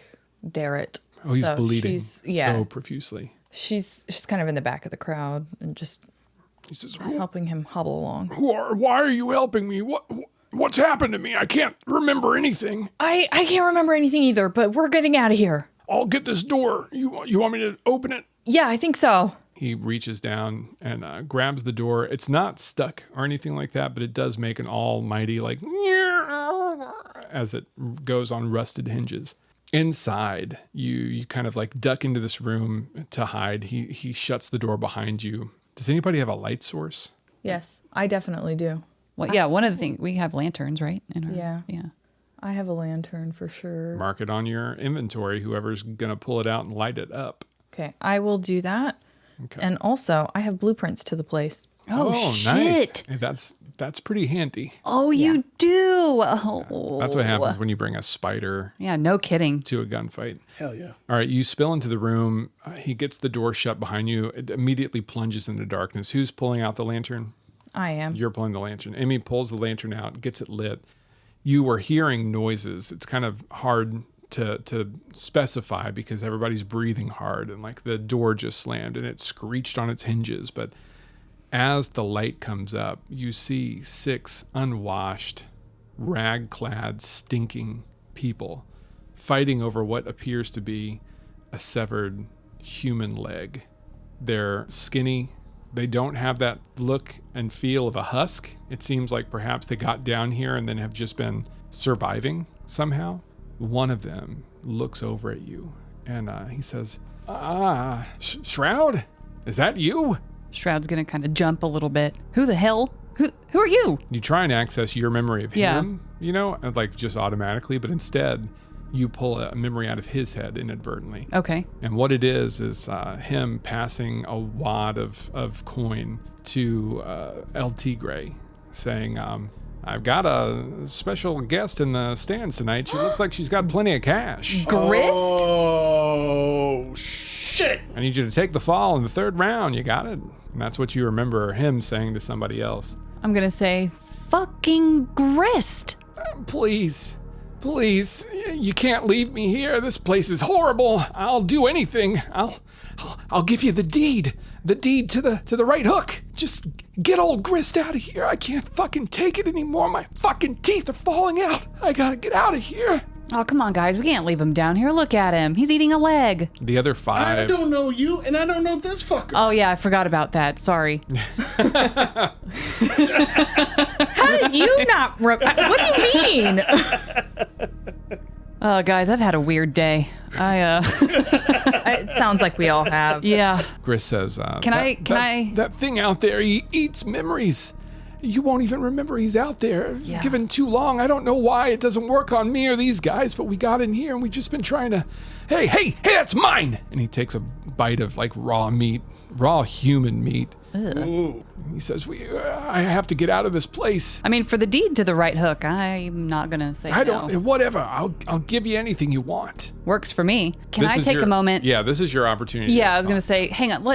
Darrett. Oh, he's so bleeding yeah. so profusely. She's kind of in the back of the crowd and just He says, helping him hobble along. Why are you helping me? What's happened to me? I can't remember anything. I can't remember anything either, but we're getting out of here. I'll get this door. You want me to open it? Yeah, I think so. He reaches down and grabs the door. It's not stuck or anything like that, but it does make an almighty as it goes on rusted hinges. Inside, you kind of duck into this room to hide. He shuts the door behind you. Does anybody have a light source? Yes, I definitely do. Well, yeah, one of the things, we have lanterns, right? Yeah. Yeah. I have a lantern for sure. Mark it on your inventory, whoever's going to pull it out and light it up. Okay, I will do that. Okay. And also, I have blueprints to the place. Oh, Nice. shit. Hey, that's pretty handy. Oh, you do. Oh. That's what happens when you bring a spider Yeah, no kidding. to a gunfight. Hell yeah. All right, you spill into the room. He gets the door shut behind you. It immediately plunges into darkness. Who's pulling out the lantern? I am. You're pulling the lantern. Emmy pulls the lantern out, gets it lit. You were hearing noises. It's kind of hard to specify because everybody's breathing hard and the door just slammed and it screeched on its hinges. But as the light comes up, you see 6 unwashed, rag-clad, stinking people fighting over what appears to be a severed human leg. They're skinny. They don't have that look and feel of a husk. It seems like perhaps they got down here and then have just been surviving somehow. One of them looks over at you and he says, Shroud, is that you? Shroud's going to kind of jump a little bit. Who the hell? Who are you? You try and access your memory of him, just automatically, but instead you pull a memory out of his head inadvertently. Okay. And what it is him passing a wad of coin to El Tigre, saying, I've got a special guest in the stands tonight. She looks like she's got plenty of cash. Grist? Oh, shit. I need you to take the fall in the 3rd round. You got it? And that's what you remember him saying to somebody else. I'm going to say, fucking grist. Please, you can't leave me here. This place is horrible. I'll do anything. I'll give you the deed to the right hook. Just get old Grist out of here. I can't fucking take it anymore. My fucking teeth are falling out. I gotta get out of here. Oh, come on, guys. We can't leave him down here. Look at him. He's eating a leg. The other 5. I don't know you, and I don't know this fucker. Oh, yeah, I forgot about that. Sorry. How did you not... what do you mean? Oh, guys, I've had a weird day. It sounds like we all have. Yeah. Grist says, Can I? That thing out there, he eats memories. You won't even remember he's out there. Given too long. I don't know why it doesn't work on me or these guys, but we got in here and we've just been trying to, hey, that's mine. And he takes a bite of like raw human meat. Ooh. He says, I have to get out of this place. I mean, for the deed to the right hook, I'm not going to say no. Whatever. I'll give you anything you want. Works for me. Can I take a moment? Yeah, this is your opportunity. Yeah, I was going to say, hang on.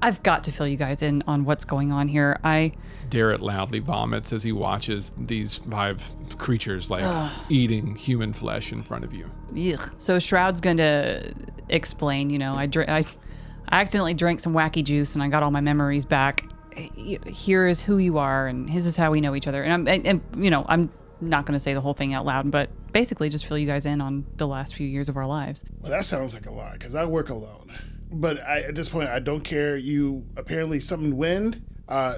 I've got to fill you guys in on what's going on here. Darrett loudly vomits as he watches these 5 creatures eating human flesh in front of you. Ugh. So Shroud's going to explain, I accidentally drank some wacky juice and I got all my memories back. Here is who you are and this is how we know each other. And I'm not going to say the whole thing out loud, but basically just fill you guys in on the last few years of our lives. Well, that sounds like a lot because I work alone. But at this point, I don't care. You apparently summoned wind.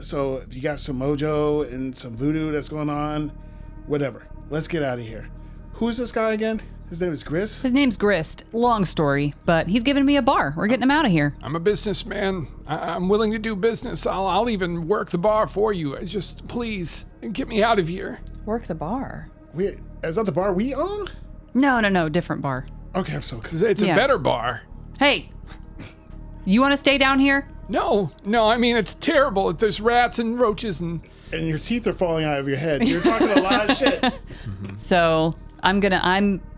So if you got some mojo and some voodoo that's going on, whatever. Let's get out of here. Who's this guy again? His name is Grist? His name's Grist. Long story, but he's giving me a bar. We're getting him out of here. I'm a businessman. I'm willing to do business. I'll even work the bar for you. Just please get me out of here. Work the bar? Is that the bar we own? No, different bar. Okay, I'm so It's a better bar. Hey, you want to stay down here? No, I mean, it's terrible. There's rats and roaches and your teeth are falling out of your head. You're talking a lot of shit. So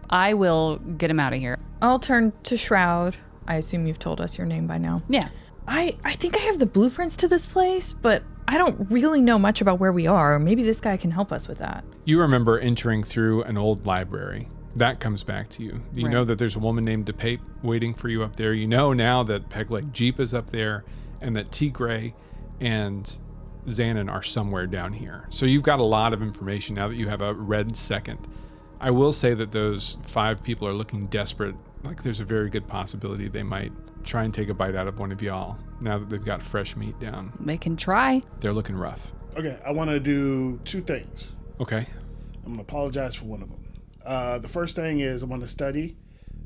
I will get him out of here. I'll turn to Shroud. I assume you've told us your name by now. Yeah. I think I have the blueprints to this place, but I don't really know much about where we are. Maybe this guy can help us with that. You remember entering through an old library. That comes back to you. You know that there's a woman named DePape waiting for you up there. You know now that Pegleg Jeep is up there and that Tigray and Xanon are somewhere down here. So you've got a lot of information now that you have a red second. I will say that those 5 people are looking desperate. Like there's a very good possibility they might try and take a bite out of one of y'all now that they've got fresh meat down. They can try. They're looking rough. Okay, I want to do 2 things. Okay. I'm going to apologize for one of them. The first thing is I want to study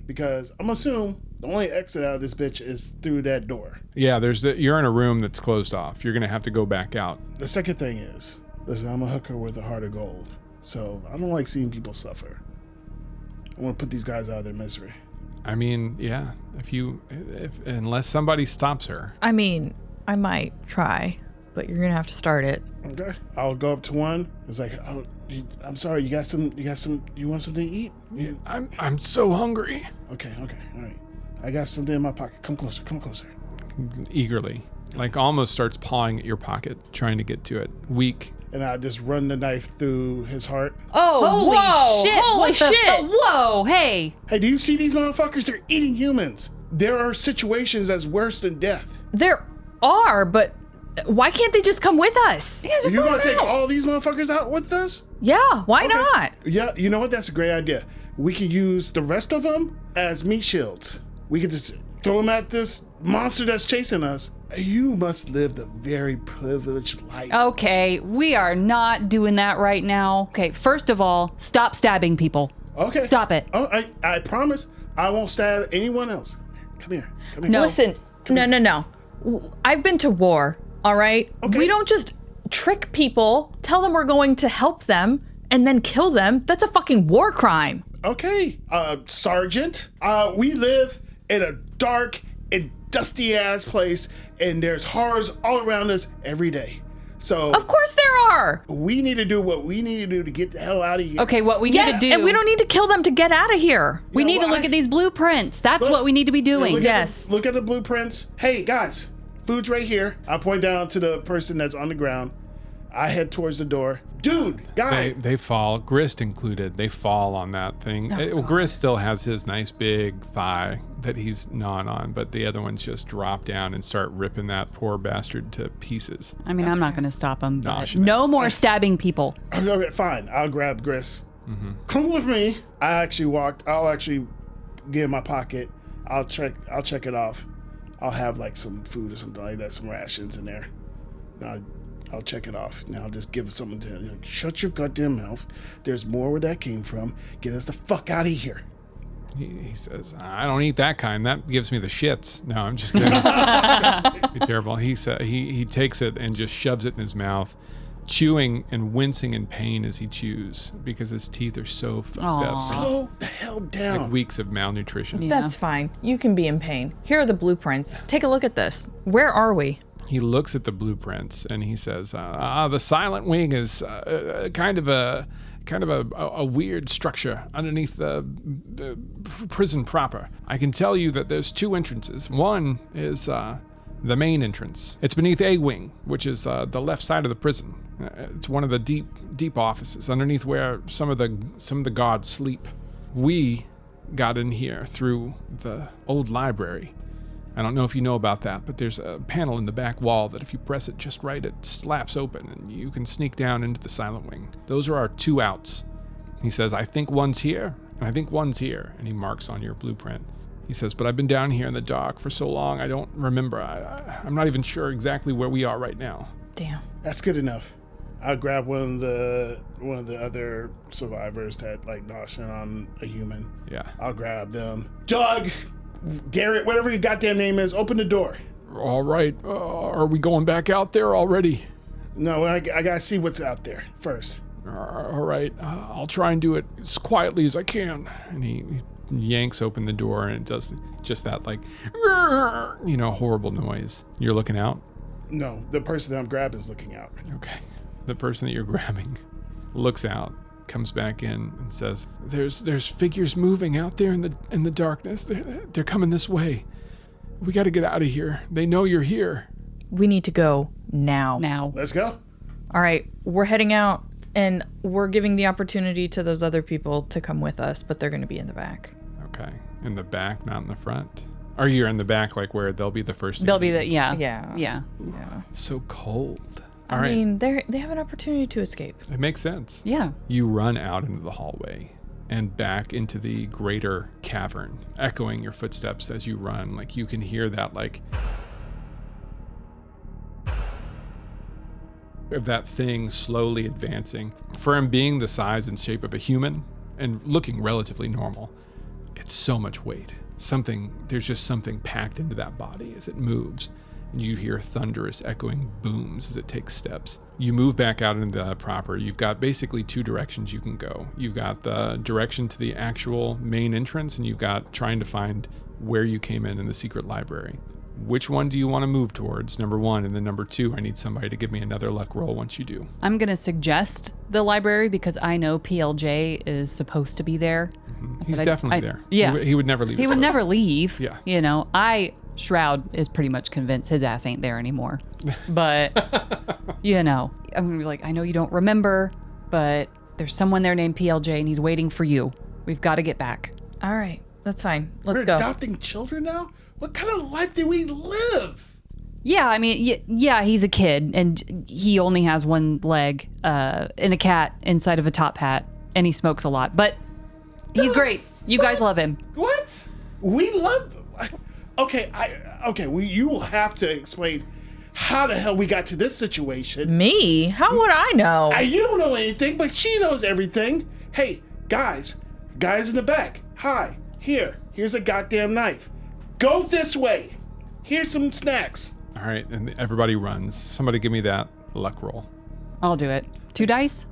because I'm assuming the only exit out of this bitch is through that door. Yeah, you're in a room that's closed off. You're going to have to go back out. The second thing is, listen, I'm a hooker with a heart of gold. So I don't like seeing people suffer. I want to put these guys out of their misery. I mean, yeah, unless somebody stops her. I mean, I might try, but you're gonna have to start it. Okay. I'll go up to one. It's like, I'm sorry. You want something to eat? I'm so hungry. Okay. All right. I got something in my pocket. Come closer. Eagerly, like almost starts pawing at your pocket, trying to get to it. Weak. And I just run the knife through his heart. Oh, Holy shit! Holy shit! Whoa, hey. Hey, do you see these motherfuckers? They're eating humans. There are situations that's worse than death. There are, but why can't they just come with us? Yeah, just You're let going to him take out. all these motherfuckers out with us? Yeah, why Okay. not? Yeah, you know what? That's a great idea. We can use the rest of them as meat shields. We can just throw them at this monster that's chasing us. You must live the very privileged life. Okay, we are not doing that right now. Okay, first of all, stop stabbing people. Okay. Stop it. Oh, I promise I won't stab anyone else. Come here. No. Listen, no. I've been to war, all right? Okay. We don't just trick people, tell them we're going to help them, and then kill them. That's a fucking war crime. Okay, Sergeant. We live in a dark and dusty ass place, and there's horrors all around us every day. So Of course there are. we need to do what we need to do to get the hell out of here. Okay, what we need to do. And we don't need to kill them to get out of here. We need to look at these blueprints. That's what we need to be doing. Look at the blueprints. Hey guys, food's right here. I point down to the person that's on the ground. I head towards the door. Dude, guy. They fall, Grist included. They fall on that thing. Grist still has his nice big thigh that he's gnawing on, but the other ones just drop down and start ripping that poor bastard to pieces. I mean, I'm not going to stop him. Gosh, No more stabbing people. Okay, fine. I'll grab Grist. Come with me. I'll actually get in my pocket. I'll check it off. I'll have like some food or something like that, some rations in there. I'll check it off. Now I'll just give something to him. Like, shut your goddamn mouth. There's more where that came from. Get us the fuck out of here. He says, I don't eat that kind. That gives me the shits. No, I'm just kidding. Be terrible. He takes it and just shoves it in his mouth. chewing and wincing in pain as he chews because his teeth are so fucked up. Slow the hell down. Like weeks of malnutrition. Yeah. That's fine. You can be in pain. Here are the blueprints. Take a look at this. Where are we? He looks at the blueprints and he says, the silent wing is kind of a weird structure underneath the prison proper. I can tell you that there's 2 entrances. One is the main entrance. It's beneath A wing, which is the left side of the prison. It's one of the deep offices underneath where some of the guards sleep. We got in here through the old library. I don't know if you know about that, but there's a panel in the back wall that if you press it just right, it slaps open and you can sneak down into the silent wing. Those are our 2 outs. He says, I think one's here, and I think one's here, and he marks on your blueprint. He says, but I've been down here in the dark for so long, I don't remember. I'm not even sure exactly where we are right now. Damn. That's good enough. I'll grab one of the other survivors that like gnashing on a human. Yeah. I'll grab them. Doug, Garrett, whatever your goddamn name is, open the door. All right. Are we going back out there already? No, I gotta see what's out there first. All right. I'll try and do it as quietly as I can. And he yanks open the door and it does just that like, horrible noise. You're looking out? No, the person that I'm grabbing is looking out. Okay. The person that you're grabbing looks out, comes back in and says, there's figures moving out there in the darkness. They're coming this way. We got to get out of here. They know you're here. We need to go now. Now. Let's go. All right, we're heading out, and we're giving the opportunity to those other people to come with us, but they're going to be in the back. Okay. In the back, not in the front? Or you're in the back, like where they'll be the first. They'll be the, yeah. Yeah. Yeah. Yeah. It's so cold. All I right. mean, they have an opportunity to escape. It makes sense. Yeah. You run out into the hallway and back into the greater cavern, echoing your footsteps as you run. Like you can hear that, like, of that thing slowly advancing. For him being the size and shape of a human and looking relatively normal, it's so much weight. There's just something packed into that body as it moves. And you hear thunderous echoing booms as it takes steps. You move back out into the proper. You've got basically 2 directions you can go. You've got the direction to the actual main entrance, and you've got trying to find where you came in the secret library. Which one do you want to move towards? Number 1, and then number 2, I need somebody to give me another luck roll once you do. I'm going to suggest the library because I know PLJ is supposed to be there. He's definitely there. Yeah. He would never leave. He his would house. never leave. Yeah. Shroud is pretty much convinced his ass ain't there anymore. But, I'm going to be like, I know you don't remember, but there's someone there named PLJ and he's waiting for you. We've got to get back. All right, that's fine. Let's We're go. adopting children now? What kind of life do we live? Yeah, I mean, yeah, he's a kid and he only has 1 leg and a cat inside of a top hat and he smokes a lot. But he's great. You guys love him. What? We love them. You will have to explain how the hell we got to this situation. Me? How would I know? You don't know anything, but she knows everything. Hey, guys in the back. Hi, here's a goddamn knife. Go this way. Here's some snacks. All right, and everybody runs. Somebody give me that luck roll. I'll do it. 2 dice?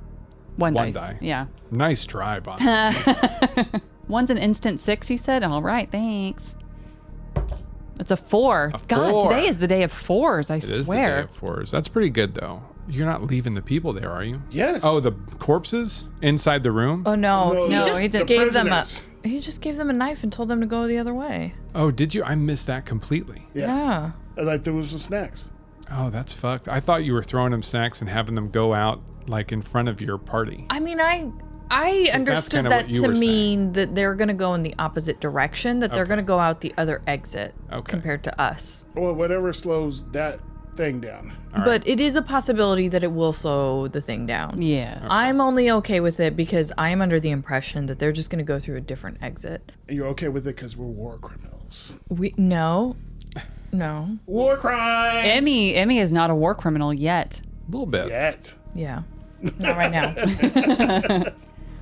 1 One dice. die. Yeah. Nice try, Bob. 1's an instant 6, you said? All right, thanks. It's a 4. God, 4. today is the day of 4s, I It is the day swear. of 4s. That's pretty good, though. You're not leaving the people there, are you? Yes. Oh, the corpses inside the room? Oh no, No, he no, just he didn't. gave them prisoners. he just gave them a knife and told them to go the other way. Oh, did you? I missed that completely. Yeah. I like there was some snacks. Oh, that's fucked. I thought you were throwing them snacks and having them go out like in front of your party. I mean, I understood kinda that what you to were mean that they're going to go in the opposite direction, that they're Okay. going to go out the other exit Okay. compared to us. Well, whatever slows that thing down. All But it is a possibility that it will slow the thing down. Yes. I'm only okay with it because I am under the impression that they're just going to go through a different exit. And you're okay with it because we're war criminals. No. War crimes! Emmy is not a war criminal yet. A little bit. Yet. Yeah. Not right now.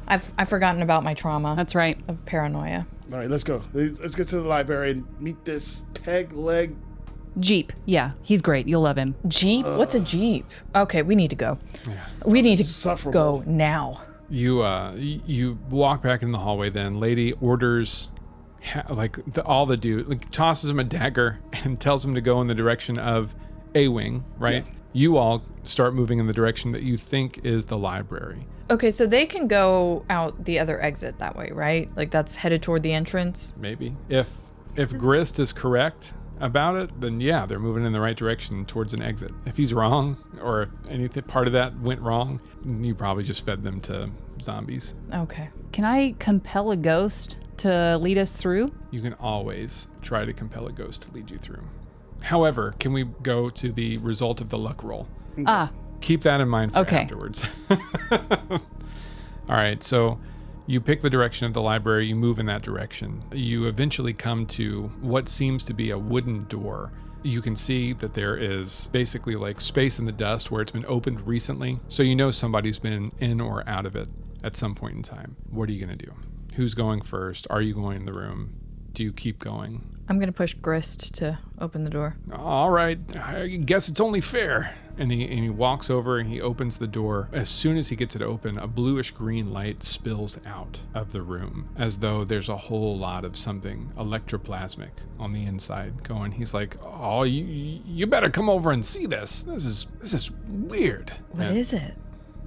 I've forgotten about my trauma That's right. of paranoia. All right, let's go. Let's get to the library and meet this peg leg Jeep. Yeah, he's great. You'll love him. Jeep? What's a Jeep? Okay, we need to go. Yeah. We need to Insufferable. go now. You walk back in the hallway. Then lady orders, all the dude, like, tosses him a dagger and tells him to go in the direction of a wing. Right. Yeah. You all start moving in the direction that you think is the library. Okay, so they can go out the other exit that way, right? Like that's headed toward the entrance? Maybe. If Grist is correct about it, then yeah, they're moving in the right direction towards an exit. If he's wrong, or if anything part of that went wrong, you probably just fed them to zombies. Okay. Can I compel a ghost to lead us through? You can always try to compel a ghost to lead you through. However, can we go to the result of the luck roll? Keep that in mind for afterwards. All right, so you pick the direction of the library, you move in that direction. You eventually come to what seems to be a wooden door. You can see that there is basically like space in the dust where it's been opened recently. So you know somebody's been in or out of it at some point in time. What are you going to do? Who's going first? Are you going in the room? Do you keep going? I'm going to push Grist to open the door. All right, I guess it's only fair. And he walks over and he opens the door. As soon as he gets it open, a bluish green light spills out of the room as though there's a whole lot of something electroplasmic on the inside going. He's like, oh, you better come over and see this. This is weird. What is it?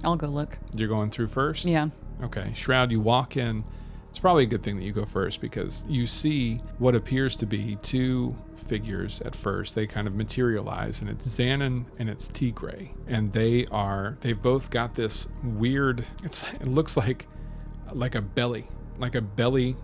I'll go look. You're going through first? Yeah. Okay, Shroud, you walk in. It's probably a good thing that you go first because you see what appears to be two figures at first. They kind of materialize, and it's Xanon and it's Tigray. And they've both got this weird, it looks like a belly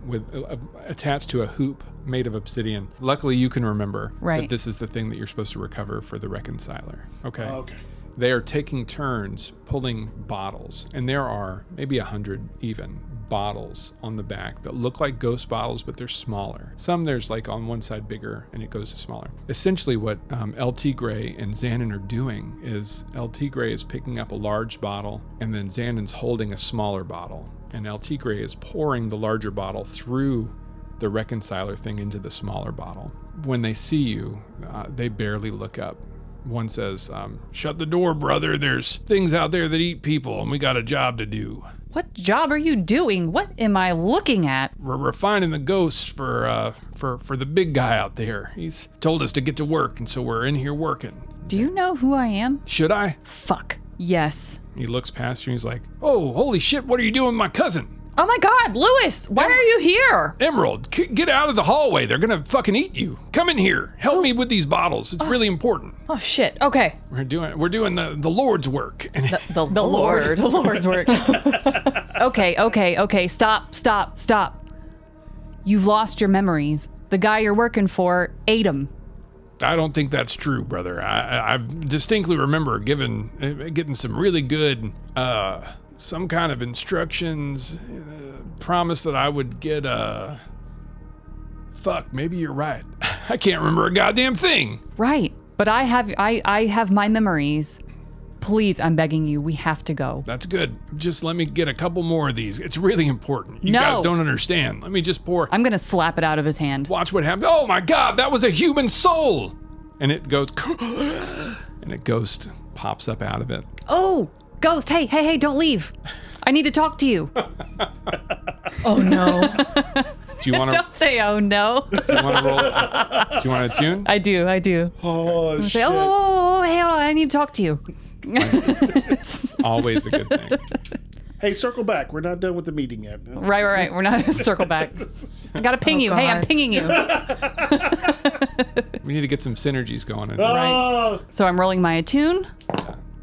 with attached to a hoop made of obsidian. Luckily, you can remember that this is the thing that you're supposed to recover for the reconciler. Okay. Okay. They are taking turns pulling bottles, and there are maybe 100 even bottles on the back that look like ghost bottles, but they're smaller. Some there's like on one side bigger and it goes to smaller. Essentially what El Tigre and Xanon are doing is El Tigre is picking up a large bottle and then Xanon's holding a smaller bottle, and El Tigre is pouring the larger bottle through the reconciler thing into the smaller bottle. When they see you, they barely look up. One says, shut the door, brother. There's things out there that eat people, and we got a job to do. What job are you doing? What am I looking at? We're refining the ghosts for the big guy out there. He's told us to get to work, and so we're in here working. Do you know who I am? Should I? Fuck. Yes. He looks past you, and he's like, oh, holy shit, what are you doing with my cousin? Oh my God, Lewis, why are you here? Emerald, get out of the hallway. They're gonna fucking eat you. Come in here. Help me with these bottles. It's really important. Oh shit. Okay. We're doing the Lord's work. And the Lord. The Lord's work. Okay. Stop. You've lost your memories. The guy you're working for ate them. I don't think that's true, brother. I distinctly remember getting some really good some kind of instructions, promise that I would get fuck, maybe you're right. I can't remember a goddamn thing. Right, but I have my memories. Please, I'm begging you, we have to go. That's good. Just let me get a couple more of these. It's really important. You guys don't understand. Let me just pour. I'm gonna slap it out of his hand. Watch what happens. Oh my God, that was a human soul. And it goes, and a ghost pops up out of it. Oh, ghost, hey, don't leave. I need to talk to you. Oh no. Do you want to? Don't say oh no. Do you want to roll? Do you want to tune? I do. Oh, shit. Say, oh, hey, I need to talk to you. Always a good thing. Hey, circle back. We're not done with the meeting yet. Right. We're not circle back. I gotta ping you. God. Hey, I'm pinging you. We need to get some synergies going. Oh, So I'm rolling my attune.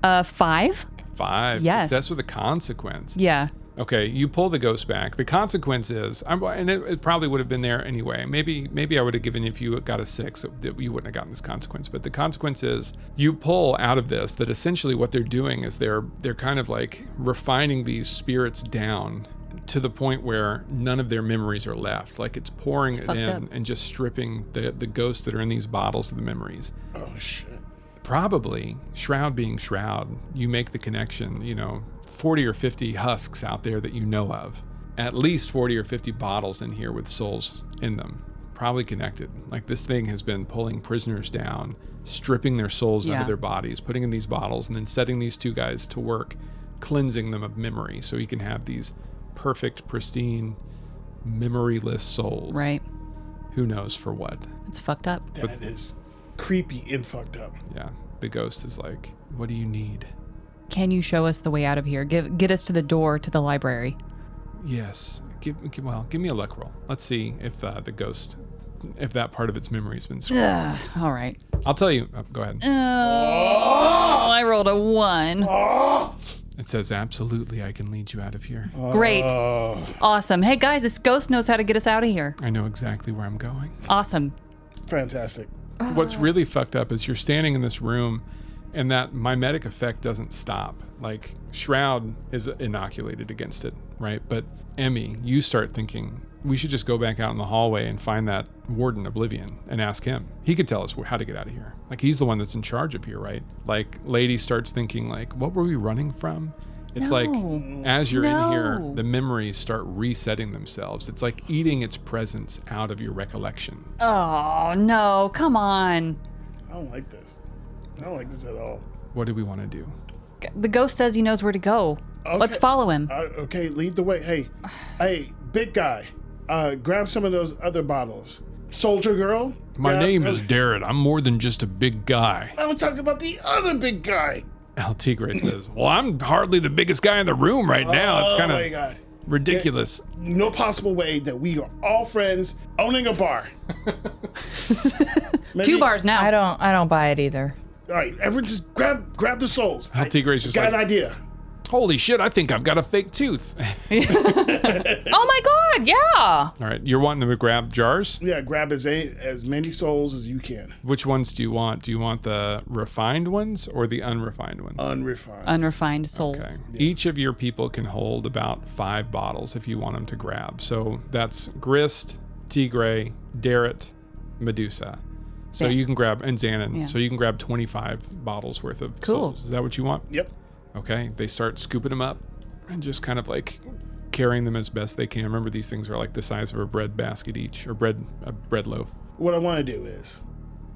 5. 5. Yes. That's with a consequence. Yeah. Okay, you pull the ghost back. The consequence is, and it probably would have been there anyway. Maybe I would have given you, if you got a 6, you wouldn't have gotten this consequence. But the consequence is, you pull out of this that essentially what they're doing is they're kind of like refining these spirits down to the point where none of their memories are left. Like it's pouring it in up. and just stripping the ghosts that are in these bottles of the memories. oh shit. Probably, Shroud being Shroud, you make the connection, 40 or 50 husks out there that you know of. At least 40 or 50 bottles in here with souls in them. probably connected. Like this thing has been pulling prisoners down, stripping their souls out of their bodies, putting in these bottles, and then setting these two guys to work, cleansing them of memory so he can have these perfect, pristine, memoryless souls. Right. Who knows for what? It's fucked up. That is creepy and fucked up. Yeah. The ghost is like, what do you need? Can you show us the way out of here? Get us to the door to the library. Yes. Give me a luck roll. Let's see if the ghost, if that part of its memory has been scrubbed. All right. I'll tell you. Go ahead. Oh, I rolled a 1. It says, absolutely, I can lead you out of here. Great. Awesome. Hey, guys, this ghost knows how to get us out of here. I know exactly where I'm going. Awesome. Fantastic. What's really fucked up is you're standing in this room and that mimetic effect doesn't stop. Like, Shroud is inoculated against it, right? But Emmy, you start thinking, we should just go back out in the hallway and find that warden Oblivion and ask him. He could tell us how to get out of here. Like, he's the one that's in charge up here, right? Like, Lady starts thinking, like, what were we running from? It's like, as you're in here, the memories start resetting themselves. It's like eating its presence out of your recollection. Oh, no. Come on. I don't like this. I don't like this at all. What do we want to do? The ghost says he knows where to go. Okay. Let's follow him. Okay, lead the way. Hey, big guy. Grab some of those other bottles. Soldier girl. My name is Darrett. I'm more than just a big guy. I was talking about the other big guy. El Tigre says, well, I'm hardly the biggest guy in the room right now. It's kind Oh my God. ridiculous. No possible way that we are all friends owning a bar. 2 bars now. I don't buy it either. All right, everyone just grab the souls. El Tigre's just got like, an idea. holy shit, I think I've got a fake tooth. Oh my God, yeah. All right, you're wanting them to grab jars? Yeah, grab as many souls as you can. Which ones do you want? Do you want the refined ones or the unrefined ones? Unrefined. Unrefined souls. Okay. Each of your people can hold about 5 bottles if you want them to grab. So that's Grist, Tigre, Darrett, Medusa. So you can grab, and Xanon. Yeah. So you can grab 25 bottles worth of Cool. souls. Is that what you want? Yep. Okay. They start scooping them up and just kind of like carrying them as best they can. Remember, these things are like the size of a bread basket each, or a bread loaf. What I want to do is,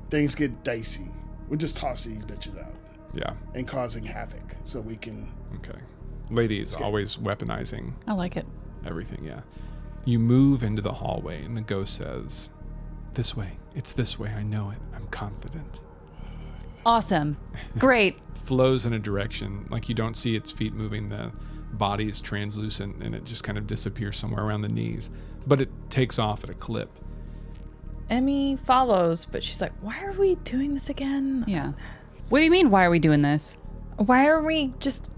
things get dicey. We just toss these bitches out Yeah. and causing havoc so we can. Okay. Lady is always weaponizing I like it. everything, yeah. You move into the hallway and the ghost says, this way. It's this way. I know it. I'm confident. Awesome. Great. Flows in a direction, like you don't see its feet moving. The body is translucent and it just kind of disappears somewhere around the knees. But it takes off at a clip. Emmy follows, but she's like, why are we doing this again? Yeah. What do you mean, why are we doing this? Why are we just...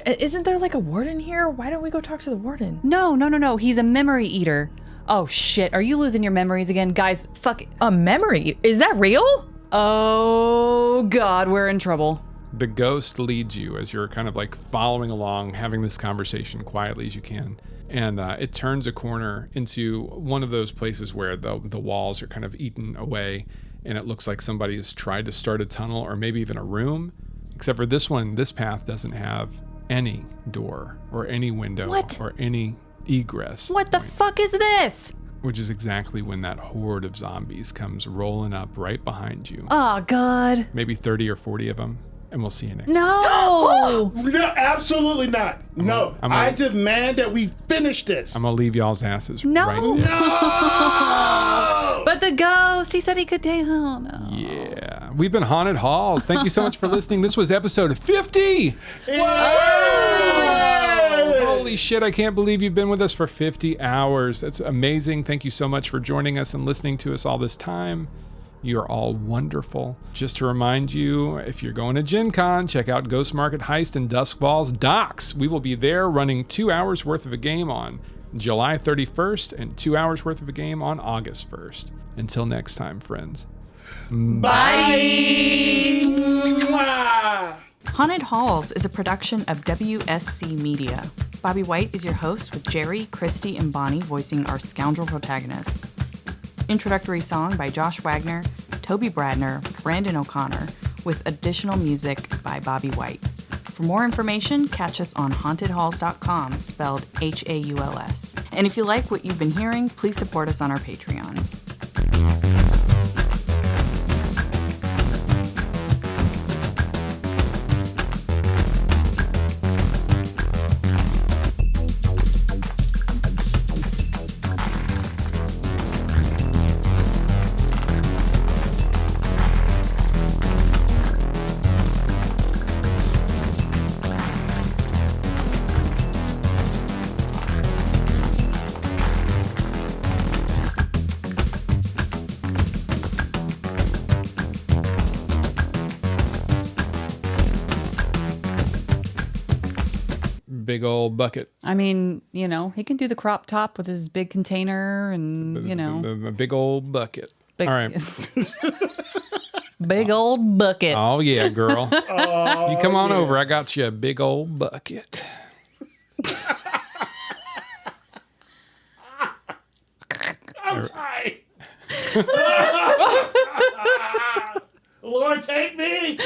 Isn't there like a warden here? Why don't we go talk to the warden? No. He's a memory eater. Oh, shit. Are you losing your memories again? Guys, fuck it. A memory? Is that real? Oh, God, we're in trouble. The ghost leads you as you're kind of like following along, having this conversation quietly as you can. And it turns a corner into one of those places where the walls are kind of eaten away. And it looks like somebody's tried to start a tunnel or maybe even a room. Except for this one, this path doesn't have any door or any window or any egress. What the fuck is this? Which is exactly when that horde of zombies comes rolling up right behind you. Oh, God. Maybe 30 or 40 of them. And we'll see you next. No. No, absolutely not. I demand that we finish this. I'm going to leave y'all's asses No. right there. No! But the ghost, he said he could take... Oh, no. Yeah. We've been Haunted Halls. Thank you so much for listening. This was episode 50. Holy shit, I can't believe you've been with us for 50 hours. That's amazing. Thank you so much for joining us and listening to us all this time. You're all wonderful. Just to remind you, if you're going to Gen Con, check out Ghost Market Heist and Duskfall's Docks. We will be there running 2 hours worth of a game on July 31st and 2 hours worth of a game on August 1st. Until next time, friends. Bye. Haunted Halls is a production of WSC Media. Bobby White is your host, with Jerry, Christy, and Bonnie voicing our scoundrel protagonists. Introductory song by Josh Wagner, Toby Bradner, Brandon O'Connor, with additional music by Bobby White. For more information, catch us on hauntedhalls.com, spelled HAULS. And if you like what you've been hearing, please support us on our Patreon. big old bucket. I mean, he can do the crop top with his big container and, A big old bucket. big, All right. big old bucket. Oh, yeah, girl. You come on over. I got you a big old bucket. I'm trying. Lord, take me.